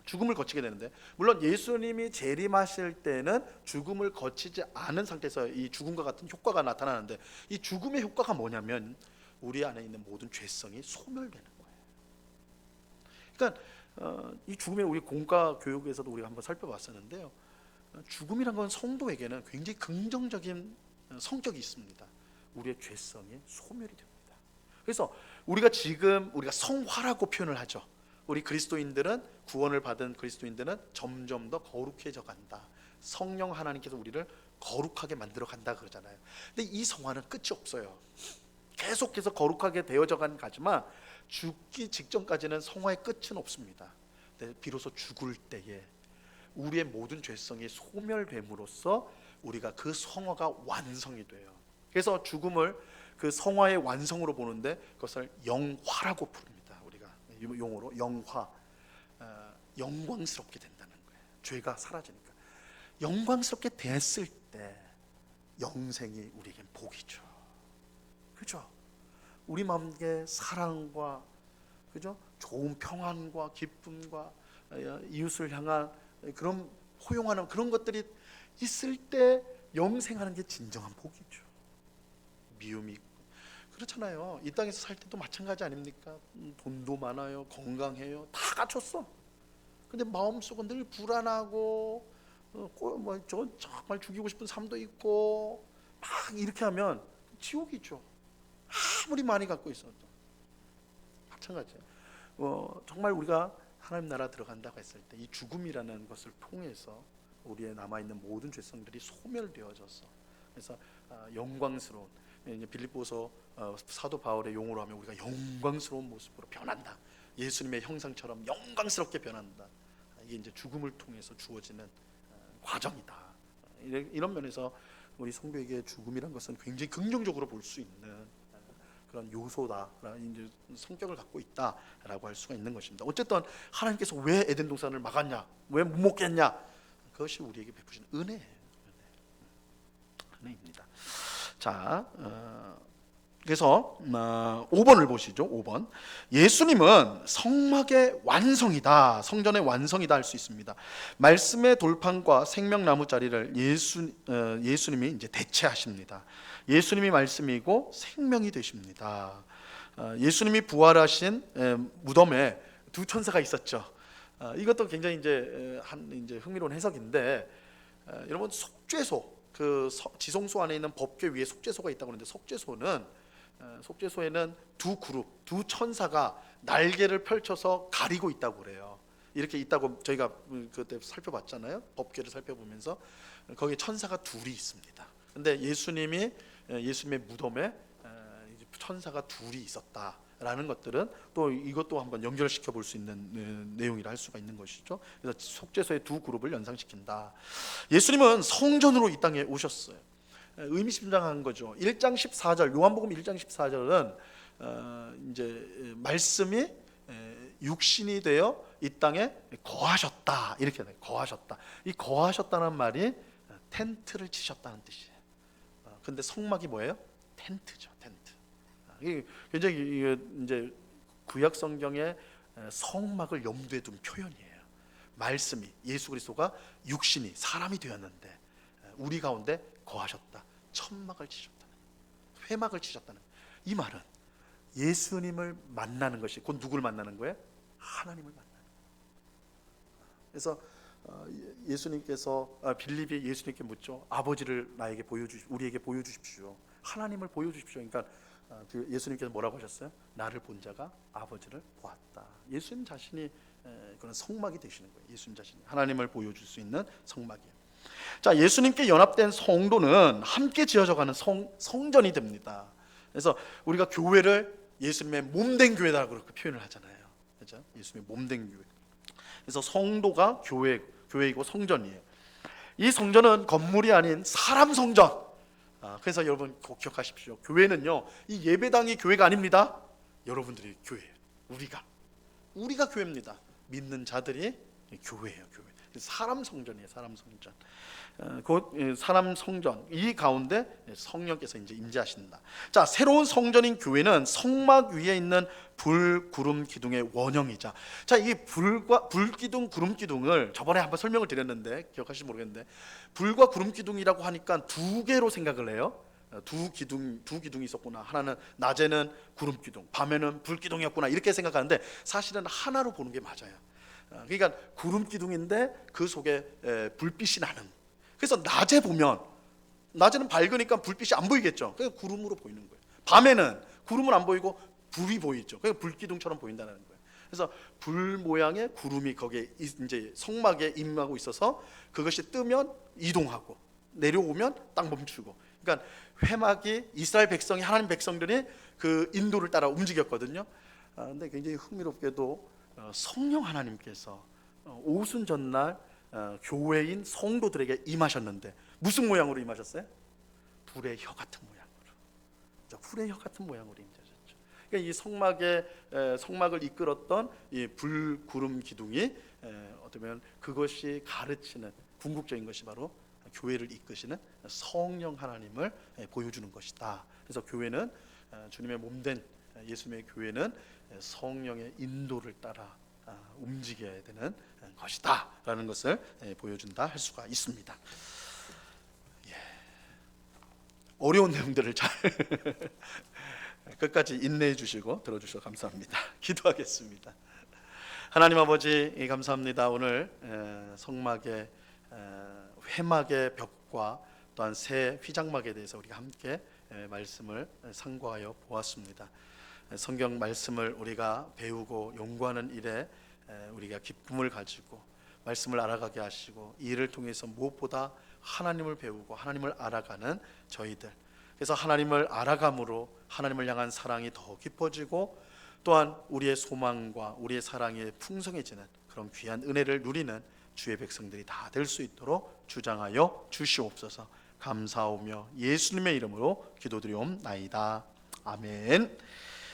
죽음을 거치게 되는데, 물론 예수님이 재림하실 때는 죽음을 거치지 않은 상태에서 이 죽음과 같은 효과가 나타나는데, 이 죽음의 효과가 뭐냐면 우리 안에 있는 모든 죄성이 소멸되는 거예요. 그러니까 이 죽음의, 우리 공과 교육에서도 우리가 한번 살펴봤었는데요, 죽음이란 건 성도에게는 굉장히 긍정적인 성격이 있습니다. 우리의 죄성이 소멸이 됩니다. 그래서 우리가 성화라고 표현을 하죠. 우리 그리스도인들은, 구원을 받은 그리스도인들은 점점 더 거룩해져 간다. 성령 하나님께서 우리를 거룩하게 만들어 간다 그러잖아요. 근데 이 성화는 끝이 없어요. 계속해서 거룩하게 되어져 가지만 죽기 직전까지는 성화의 끝은 없습니다. 근데 비로소 죽을 때에 우리의 모든 죄성이 소멸됨으로써 우리가 그 성화가 완성이 돼요. 그래서 죽음을 그 성화의 완성으로 보는데 그것을 영화라고 부릅니다. 용어로 영화, 영광스럽게 된다는 거예요. 죄가 사라지니까 영광스럽게 됐을 때 영생이 우리에겐 복이죠. 그죠? 우리 마음에 사랑과, 그죠? 좋은 평안과 기쁨과 이웃을 향한 그런 포용하는 그런 것들이 있을 때 영생하는 게 진정한 복이죠. 미움이 있고 그렇잖아요. 이 땅에서 살 때도 마찬가지 아닙니까? 돈도 많아요, 건강해요, 다 갖췄어. 근데 마음속은 늘 불안하고 저 정말 죽이고 싶은 삶도 있고 막 이렇게 하면 지옥이죠. 아무리 많이 갖고 있어도 마찬가지예요. 정말 우리가 하나님 나라 들어간다고 했을 때 이 죽음이라는 것을 통해서 우리의 남아있는 모든 죄성들이 소멸되어져서, 그래서 영광스러운, 이제 빌립보서 사도 바울의 용어로 하면 우리가 영광스러운 모습으로 변한다. 예수님의 형상처럼 영광스럽게 변한다. 이게 이제 죽음을 통해서 주어지는 과정이다. 이런 면에서 우리 성도에게 죽음이란 것은 굉장히 긍정적으로 볼 수 있는 그런 요소다, 이제 성격을 갖고 있다라고 할 수가 있는 것입니다. 어쨌든 하나님께서 왜 에덴 동산을 막았냐, 왜 못 먹겠냐, 그것이 우리에게 베푸시는 은혜예요. 은혜입니다. 자, 그래서 5번을 보시죠. 5번. 예수님은 성막의 완성이다. 성전의 완성이다 할 수 있습니다. 말씀의 돌판과 생명나무 자리를 예수님이 이제 대체하십니다. 예수님이 말씀이고 생명이 되십니다. 예수님이 부활하신 무덤에 두 천사가 있었죠. 이것도 굉장히 이제 흥미로운 해석인데, 여러분 속죄소, 지성소 안에 있는 법궤 위에 속죄소가 있다고 하는데, 속죄소에는 두 그룹, 두 천사가 날개를 펼쳐서 가리고 있다고 그래요. 이렇게 있다고 저희가 그때 살펴봤잖아요. 법궤를 살펴보면서 거기에 천사가 둘이 있습니다. 근데 예수님의 무덤에 천사가 둘이 있었다라는 것들은 또 이것도 한번 연결시켜 볼 수 있는 내용이라 할 수가 있는 것이죠. 그래서 속죄소의 두 그룹을 연상시킨다. 예수님은 성전으로 이 땅에 오셨어요. 의미심장한 거죠. 1장 14절, 요한복음 1장 14절은 이제 말씀이 육신이 되어 이 땅에 거하셨다, 이렇게 돼요. 거하셨다. 이 거하셨다는 말이 텐트를 치셨다는 뜻이에요. 근데 성막이 뭐예요? 텐트죠, 텐트. 이게 굉장히 이제 구약 성경의 성막을 염두에 둔 표현이에요. 말씀이, 예수 그리스도가 육신이 사람이 되었는데 우리 가운데 거하셨다. 천막을 치셨다는, 회막을 치셨다는, 이 말은 예수님을 만나는 것이 곧 누구를 만나는 거예요? 하나님을 만나는 거예요. 그래서 예수님께서 빌립이 예수님께 묻죠. 아버지를 우리에게 보여주십시오. 하나님을 보여주십시오. 그러니까 예수님께서 뭐라고 하셨어요? 나를 본 자가 아버지를 보았다. 예수님 자신이 그런 성막이 되시는 거예요. 예수님 자신이 하나님을 보여줄 수 있는 성막이에요. 자, 예수님께 연합된 성도는 함께 지어져가는 성전이 됩니다. 그래서 우리가 교회를 예수님의 몸된 교회다 그렇게 표현을 하잖아요. 그렇죠? 예수님의 몸된 교회. 그래서 성도가 교회이고 성전이에요. 이 성전은 건물이 아닌 사람 성전. 그래서 여러분 꼭 기억하십시오. 교회는요, 이 예배당이 교회가 아닙니다. 여러분들이 교회예요. 우리가 교회입니다. 믿는 자들이 교회예요. 교회. 사람 성전이에요. 사람 성전. 사람 성전, 이 가운데 성령께서 이제 임재하신다. 자, 새로운 성전인 교회는 성막 위에 있는 불, 구름, 기둥의 원형이자, 자, 이 불, 기둥, 구름, 기둥을 저번에 한번 설명을 드렸는데 기억하실지 모르겠는데, 불과 구름, 기둥이라고 하니까 두 개로 생각을 해요. 두 기둥이 있었구나. 하나는 낮에는 구름 기둥, 밤에는 불 기둥이었구나, 이렇게 생각하는데 사실은 하나로 보는 게 맞아요. 그러니까 구름 기둥인데 그 속에 불빛이 나는. 그래서 낮에는 밝으니까 불빛이 안 보이겠죠. 그러니까 구름으로 보이는 거예요. 밤에는 구름은 안 보이고 불이 보이죠. 그러니까 불기둥처럼 보인다는 거예요. 그래서 불 모양의 구름이 거기에 이제 성막에 임하고 있어서 그것이 뜨면 이동하고 내려오면 딱 멈추고. 그러니까 회막이 이스라엘 백성이, 하나님 백성들이 그 인도를 따라 움직였거든요. 근데 굉장히 흥미롭게도 성령 하나님께서 오순 전날 교회인 성도들에게 임하셨는데 무슨 모양으로 임하셨어요? 불의 혀 같은 모양으로. 불의 혀 같은 모양으로 임하셨죠. 그러니까 이 성막을 이끌었던 이 불, 구름, 기둥이 어쩌면 그것이 가르치는 궁극적인 것이 바로 교회를 이끄시는 성령 하나님을 보여주는 것이다. 그래서 교회는 주님의 몸된 예수님의 교회는 성령의 인도를 따라 움직여야 되는 것이다 라는 것을 보여준다 할 수가 있습니다. 어려운 내용들을 잘 끝까지 인내해 주시고 들어주셔서 감사합니다. 기도하겠습니다. 하나님 아버지, 감사합니다. 오늘 성막의 회막의 벽과 또한 새 휘장막에 대해서 우리가 함께 말씀을 상고하여 보았습니다. 성경 말씀을 우리가 배우고 연구하는 일에 우리가 기쁨을 가지고 말씀을 알아가게 하시고, 이 일을 통해서 무엇보다 하나님을 배우고 하나님을 알아가는 저희들, 그래서 하나님을 알아감으로 하나님을 향한 사랑이 더 깊어지고 또한 우리의 소망과 우리의 사랑이 풍성해지는 그런 귀한 은혜를 누리는 주의 백성들이 다 될 수 있도록 주장하여 주시옵소서. 감사하며 예수님의 이름으로 기도드리옵나이다. 아멘.